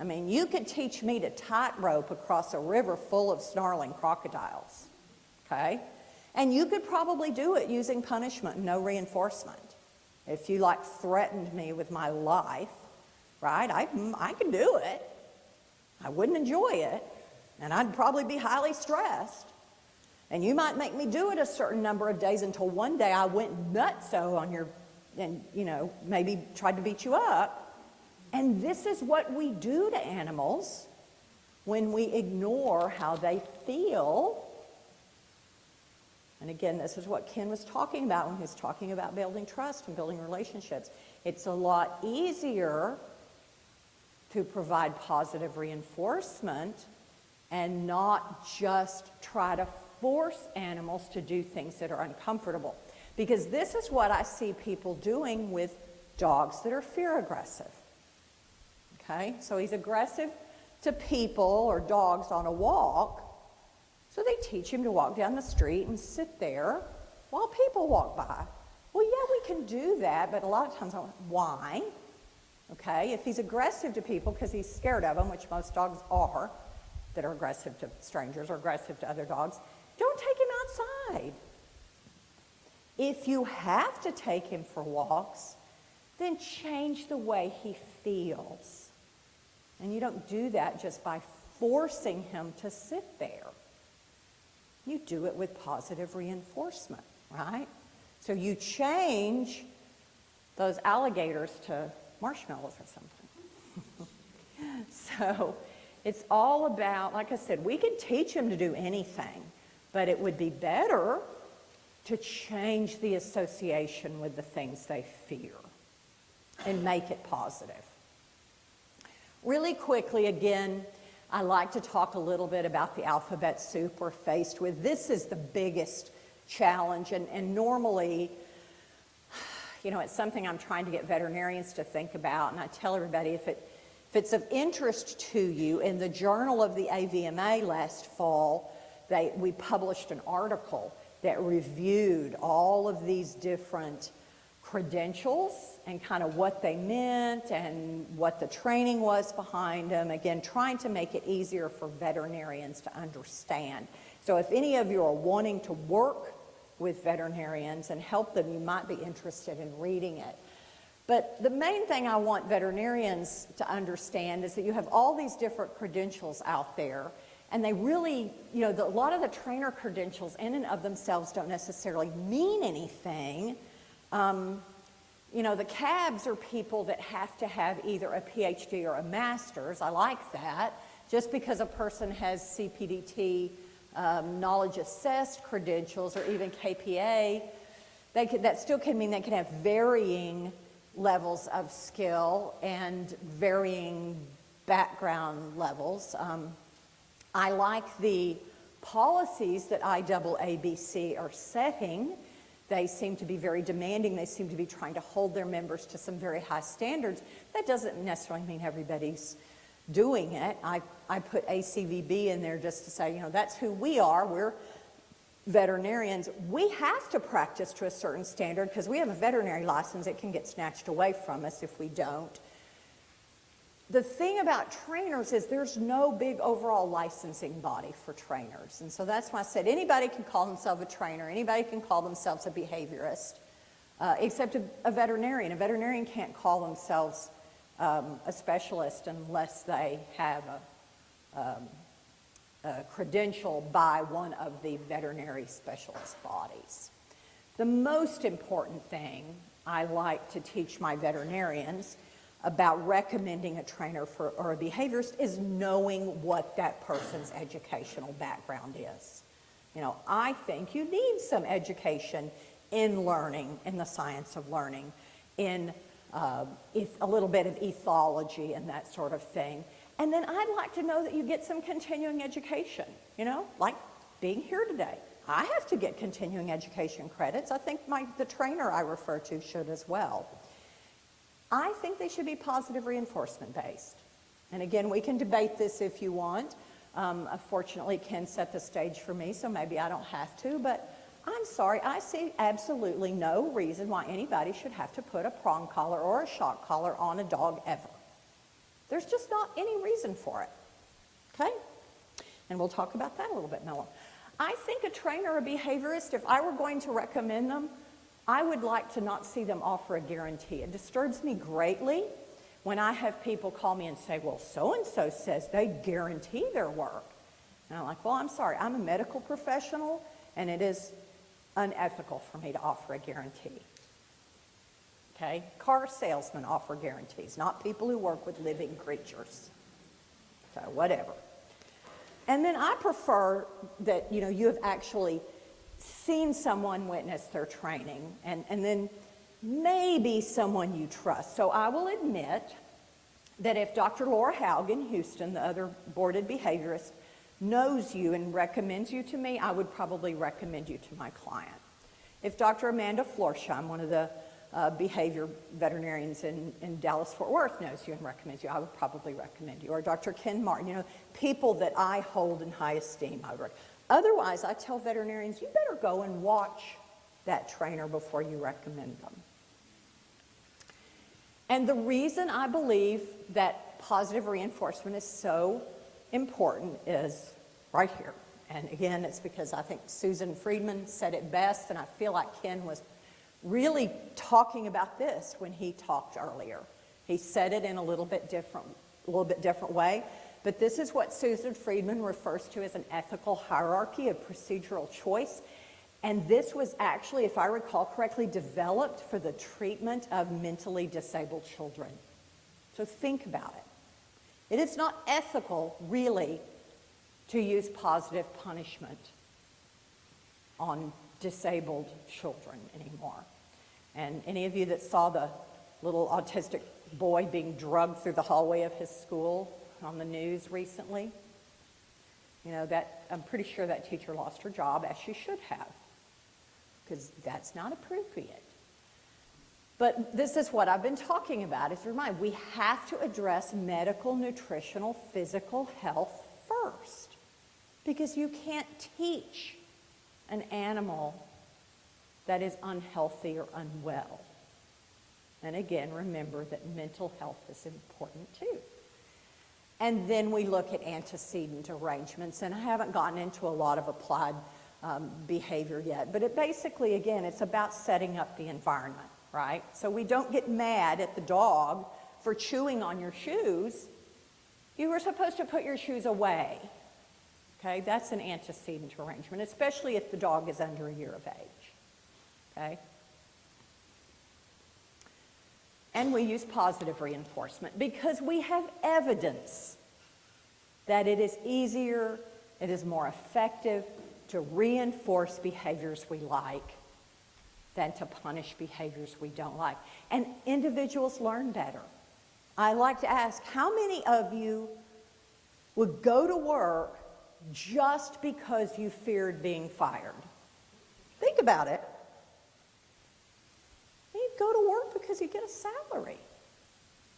I mean, you could teach me to tightrope across a river full of snarling crocodiles, okay? And you could probably do it using punishment and no reinforcement. If you threatened me with my life, right, I could do it. I wouldn't enjoy it, and I'd probably be highly stressed. And you might make me do it a certain number of days until one day I went nutso on your, and maybe tried to beat you up. And this is what we do to animals when we ignore how they feel. And again, this is what Ken was talking about when he was talking about building trust and building relationships. It's a lot easier to provide positive reinforcement and not just try to force animals to do things that are uncomfortable. Because this is what I see people doing with dogs that are fear aggressive. Okay, so he's aggressive to people or dogs on a walk, so they teach him to walk down the street and sit there while people walk by. Well, yeah, we can do that, but a lot of times I'm like, why? Okay, if he's aggressive to people because he's scared of them, which most dogs are, that are aggressive to strangers or aggressive to other dogs, don't take him outside. If you have to take him for walks, then change the way he feels. And you don't do that just by forcing him to sit there. You do it with positive reinforcement, right? So you change those alligators to marshmallows or something. So it's all about, like I said, we can teach them to do anything, but it would be better to change the association with the things they fear and make it positive. Really quickly, again, I like to talk a little bit about the alphabet soup we're faced with. This is the biggest challenge, and normally, it's something I'm trying to get veterinarians to think about, and I tell everybody if it's of interest to you, in the Journal of the AVMA last fall, we published an article that reviewed all of these different credentials and kind of what they meant and what the training was behind them. Again, trying to make it easier for veterinarians to understand. So if any of you are wanting to work with veterinarians and help them, you might be interested in reading it. But the main thing I want veterinarians to understand is that you have all these different credentials out there, and they really, a lot of the trainer credentials in and of themselves don't necessarily mean anything. The CABs are people that have to have either a PhD or a master's. I like that. Just because a person has CPDT, knowledge assessed credentials, or even KPA, that still can mean they can have varying levels of skill and varying background levels. I like the policies that IAABC are setting. They seem to be very demanding. They seem to be trying to hold their members to some very high standards. That doesn't necessarily mean everybody's doing it. I put ACVB in there just to say, that's who we are. We're veterinarians. We have to practice to a certain standard because we have a veterinary license. It can get snatched away from us if we don't. The thing about trainers is there's no big overall licensing body for trainers. And so that's why I said anybody can call themselves a trainer. Anybody can call themselves a behaviorist, except a veterinarian. A veterinarian can't call themselves a specialist unless they have a credential by one of the veterinary specialist bodies. The most important thing I like to teach my veterinarians about recommending a trainer or a behaviorist is knowing what that person's educational background is. You know, I think you need some education in learning, in the science of learning, in a little bit of ethology and that sort of thing. And then I'd like to know that you get some continuing education, you know, like being here today. I have to get continuing education credits. I think the trainer I refer to should as well. I think they should be positive reinforcement based. And again, we can debate this if you want. Unfortunately, Ken set the stage for me, so maybe I don't have to, but I'm sorry, I see absolutely no reason why anybody should have to put a prong collar or a shock collar on a dog ever. There's just not any reason for it, okay? And we'll talk about that a little bit more. I think a trainer or a behaviorist, if I were going to recommend them, I would like to not see them offer a guarantee. It disturbs me greatly when I have people call me and say, well, so-and-so says they guarantee their work. And I'm like, well, I'm sorry, I'm a medical professional, and it is unethical for me to offer a guarantee. Okay? Car salesmen offer guarantees, not people who work with living creatures. So whatever. And then I prefer that, you know, you have actually seen someone witness their training, and then maybe someone you trust. So I will admit that if Dr. Laura Haug in Houston, the other boarded behaviorist, knows you and recommends you to me, I would probably recommend you to my client. If Dr. Amanda Florsheim, one of the behavior veterinarians in Dallas-Fort Worth, knows you and recommends you, I would probably recommend you. Or Dr. Ken Martin, you know, people that I hold in high esteem, I would recommend. Otherwise, I tell veterinarians, you better go and watch that trainer before you recommend them. And the reason I believe that positive reinforcement is so important is right here. And again, it's because I think Susan Friedman said it best, and I feel like Ken was really talking about this when he talked earlier. He said it in a little bit different way, but this is what Susan Friedman refers to as an ethical hierarchy of procedural choice. And this was actually, if I recall correctly, developed for the treatment of mentally disabled children. So think about it. It is not ethical, really, to use positive punishment on disabled children anymore. And any of you that saw the little autistic boy being drugged through the hallway of his school on the news recently, you know, that I'm pretty sure that teacher lost her job, as she should have, because that's not appropriate. But this is what I've been talking about, is remind, we have to address medical, nutritional, physical health first, because you can't teach an animal that is unhealthy or unwell. And again, remember that mental health is important too. And then we look at antecedent arrangements, and I haven't gotten into a lot of applied behavior yet, but it basically, again, it's about setting up the environment, right? So we don't get mad at the dog for chewing on your shoes. You were supposed to put your shoes away, okay? That's an antecedent arrangement, especially if the dog is under a year of age, okay? And we use positive reinforcement because we have evidence that it is easier, it is more effective to reinforce behaviors we like than to punish behaviors we don't like. And individuals learn better. I like to ask, how many of you would go to work just because you feared being fired? Think about it. You go to work because you get a salary.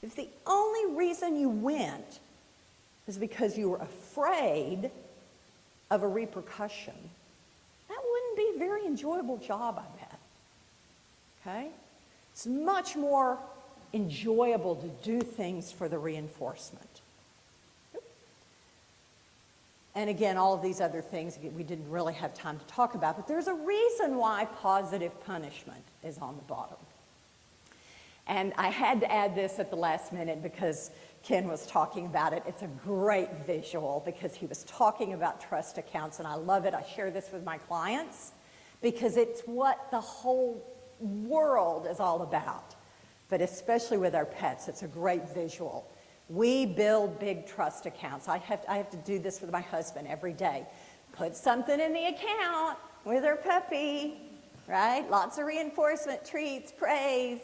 If the only reason you went is because you were afraid of a repercussion, that wouldn't be a very enjoyable job, I bet. Okay? It's much more enjoyable to do things for the reinforcement. And again, all of these other things we didn't really have time to talk about, but there's a reason why positive punishment is on the bottom. And I had to add this at the last minute because Ken was talking about it. It's a great visual because he was talking about trust accounts, and I love it. I share this with my clients because it's what the whole world is all about. But especially with our pets, it's a great visual. We build big trust accounts. I have to do this with my husband every day. Put something in the account with our puppy, right? Lots of reinforcement, treats, praise,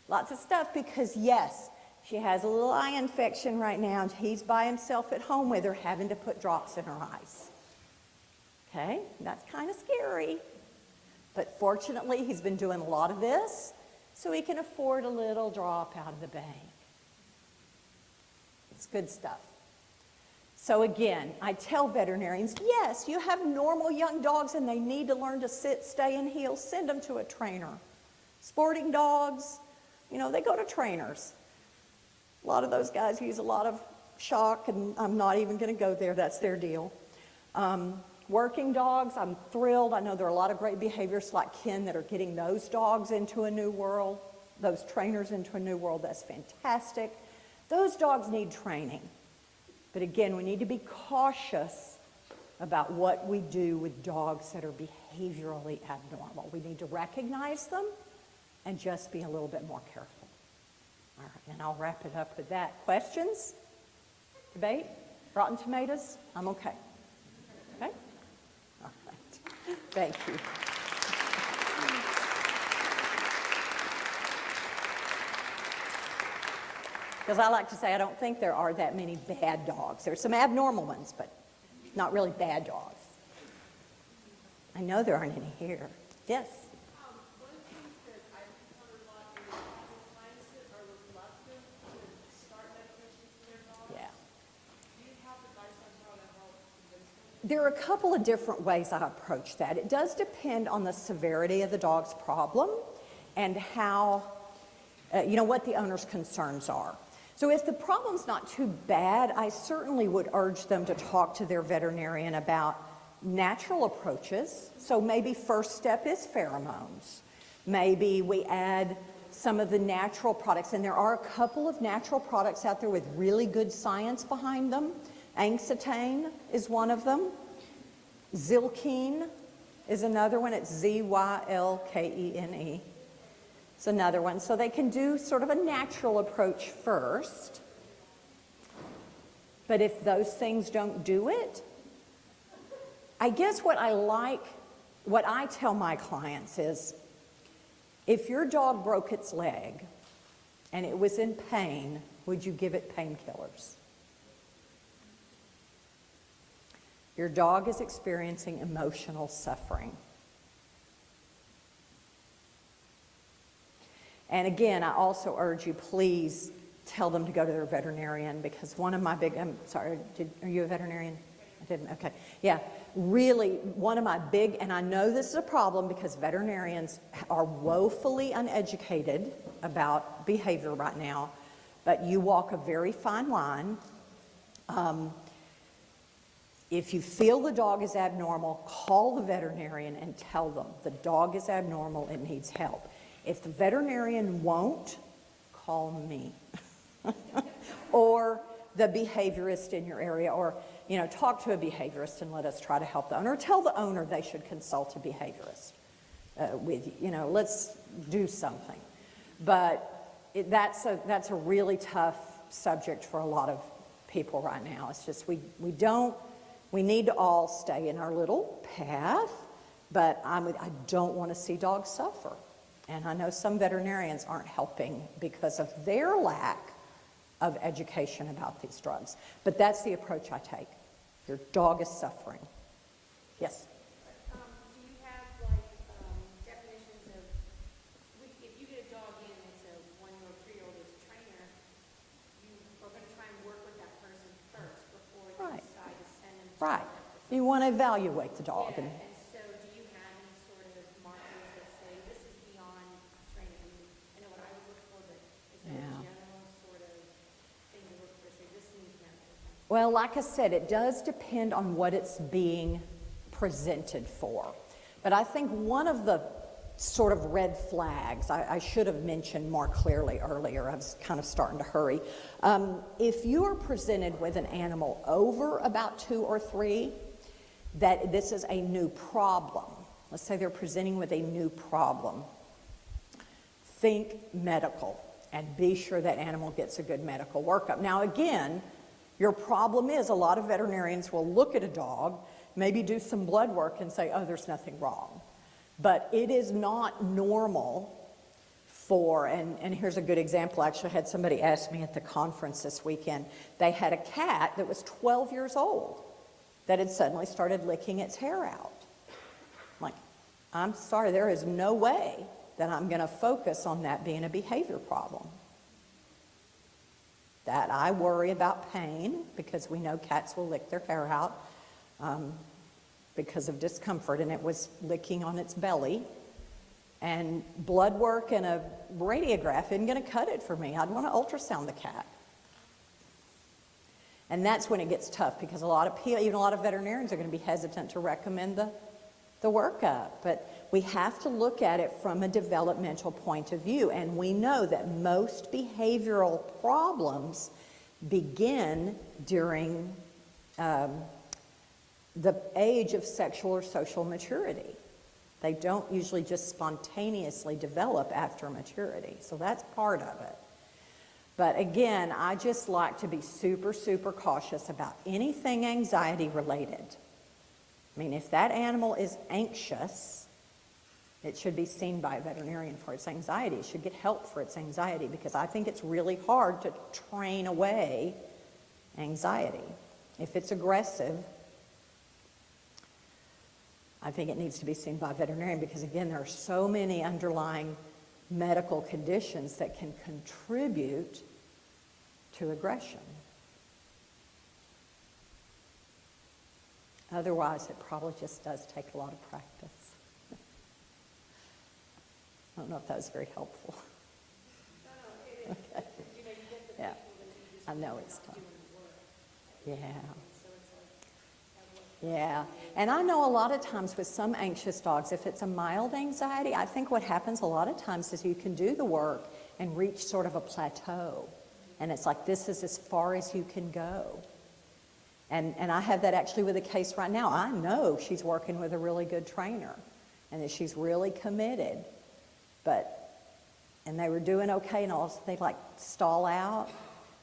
lots of stuff because, yes, she has a little eye infection right now, and he's by himself at home with her, having to put drops in her eyes. Okay, that's kind of scary. But fortunately, he's been doing a lot of this, so he can afford a little drop out of the bank. It's good stuff. So again, I tell veterinarians, yes, you have normal young dogs and they need to learn to sit, stay, and heel. Send them to a trainer. Sporting dogs, you know, they go to trainers. A lot of those guys use a lot of shock, and I'm not even going to go there. That's their deal. Working dogs, I'm thrilled. I know there are a lot of great behaviorists like Ken that are getting those dogs into a new world, those trainers into a new world. That's fantastic. Those dogs need training. But again, we need to be cautious about what we do with dogs that are behaviorally abnormal. We need to recognize them and just be a little bit more careful. All right, and I'll wrap it up with that. Questions? Debate? Rotten tomatoes? I'm okay. Okay? All right. Thank you. Because I like to say I don't think there are that many bad dogs. There's some abnormal ones, but not really bad dogs. I know there aren't any here. Yes? One of the things that I've encountered a lot is having clients that are reluctant to start medication for their dogs. Yeah. Do you have advice on how to help convince them? There are a couple of different ways I approach that. It does depend on the severity of the dog's problem and how, what the owner's concerns are. So if the problem's not too bad, I certainly would urge them to talk to their veterinarian about natural approaches. So maybe first step is pheromones. Maybe we add some of the natural products, and there are a couple of natural products out there with really good science behind them. Angstitane is one of them. Zylkene is another one. It's Zylkene. It's another one. So they can do sort of a natural approach first. But if those things don't do it, I guess what I tell my clients is, if your dog broke its leg and it was in pain, would you give it painkillers? Your dog is experiencing emotional suffering. And again, I also urge you, please tell them to go to their veterinarian, because one of my big, I'm sorry, are you a veterinarian? I didn't, okay. Yeah, really one of my big, and I know this is a problem because veterinarians are woefully uneducated about behavior right now, but you walk a very fine line. If you feel the dog is abnormal, call the veterinarian and tell them the dog is abnormal, it needs help. If the veterinarian won't, call me or the behaviorist in your area, or talk to a behaviorist and let us try to help the owner. Tell the owner they should consult a behaviorist with you. Let's do something. But that's a really tough subject for a lot of people right now. It's just we need to all stay in our little path, but I don't want to see dogs suffer. And I know some veterinarians aren't helping because of their lack of education about these drugs. But that's the approach I take. Your dog is suffering. Yes? Do you have definitions of, if you get a dog in, it's a 1-year-old, 3-year-old as a trainer, you are going to try and work with that person first before you Right. decide to send them to Right. another You want to evaluate the dog. Yeah, and so do you have any sort of markers that say this is beyond training? I know what I would look for, but is there a general sort of thing to look for, say this needs medical attention? Well, like I said, it does depend on what it's being presented for. But I think one of the sort of red flags. I should have mentioned more clearly earlier. I was kind of starting to hurry. If you are presented with an animal over about 2 or 3, that this is a new problem. Let's say they're presenting with a new problem. Think medical and be sure that animal gets a good medical workup. Now again, your problem is a lot of veterinarians will look at a dog, maybe do some blood work and say, oh, there's nothing wrong. But it is not normal for, and here's a good example. Actually, I had somebody ask me at the conference this weekend. They had a cat that was 12 years old that had suddenly started licking its hair out. I'm like, I'm sorry, there is no way that I'm going to focus on that being a behavior problem. That I worry about pain because we know cats will lick their hair out because of discomfort, and it was licking on its belly. And blood work and a radiograph isn't going to cut it for me. I'd want to ultrasound the cat. And that's when it gets tough because even a lot of veterinarians are going to be hesitant to recommend the workup. But we have to look at it from a developmental point of view. And we know that most behavioral problems begin during the age of sexual or social maturity. They don't usually just spontaneously develop after maturity. So that's part of it. But again, I just like to be super, super cautious about anything anxiety related. I mean, if that animal is anxious, it should be seen by a veterinarian for its anxiety. It should get help for its anxiety because I think it's really hard to train away anxiety. If it's aggressive, I think it needs to be seen by a veterinarian because, again, there are so many underlying medical conditions that can contribute to aggression. Otherwise, it probably just does take a lot of practice. I don't know if that was very helpful. No, it is. Okay. You know, you get the Yeah. people that you just I know it's not tough. doing the work. Yeah. So it's like, Yeah, and I know a lot of times with some anxious dogs, if it's a mild anxiety, I think what happens a lot of times is you can do the work and reach sort of a plateau. And it's like, this is as far as you can go. And I have that actually with a case right now. I know she's working with a really good trainer and that she's really committed. And they were doing okay and all, so they like stall out.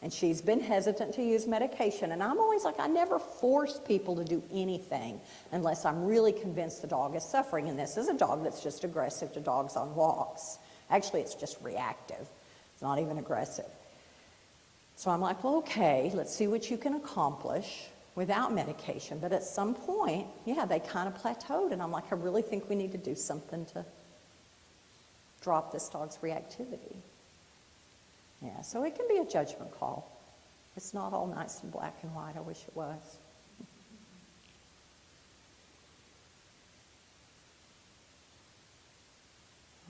And she's been hesitant to use medication. And I'm always like, I never force people to do anything unless I'm really convinced the dog is suffering. And this is a dog that's just aggressive to dogs on walks. Actually, it's just reactive. It's not even aggressive. So I'm like, well, okay, let's see what you can accomplish without medication. But at some point, yeah, they kind of plateaued. And I'm like, I really think we need to do something to drop this dog's reactivity. Yeah, so it can be a judgment call. It's not all nice and black and white. I wish it was.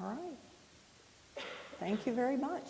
All right. Thank you very much.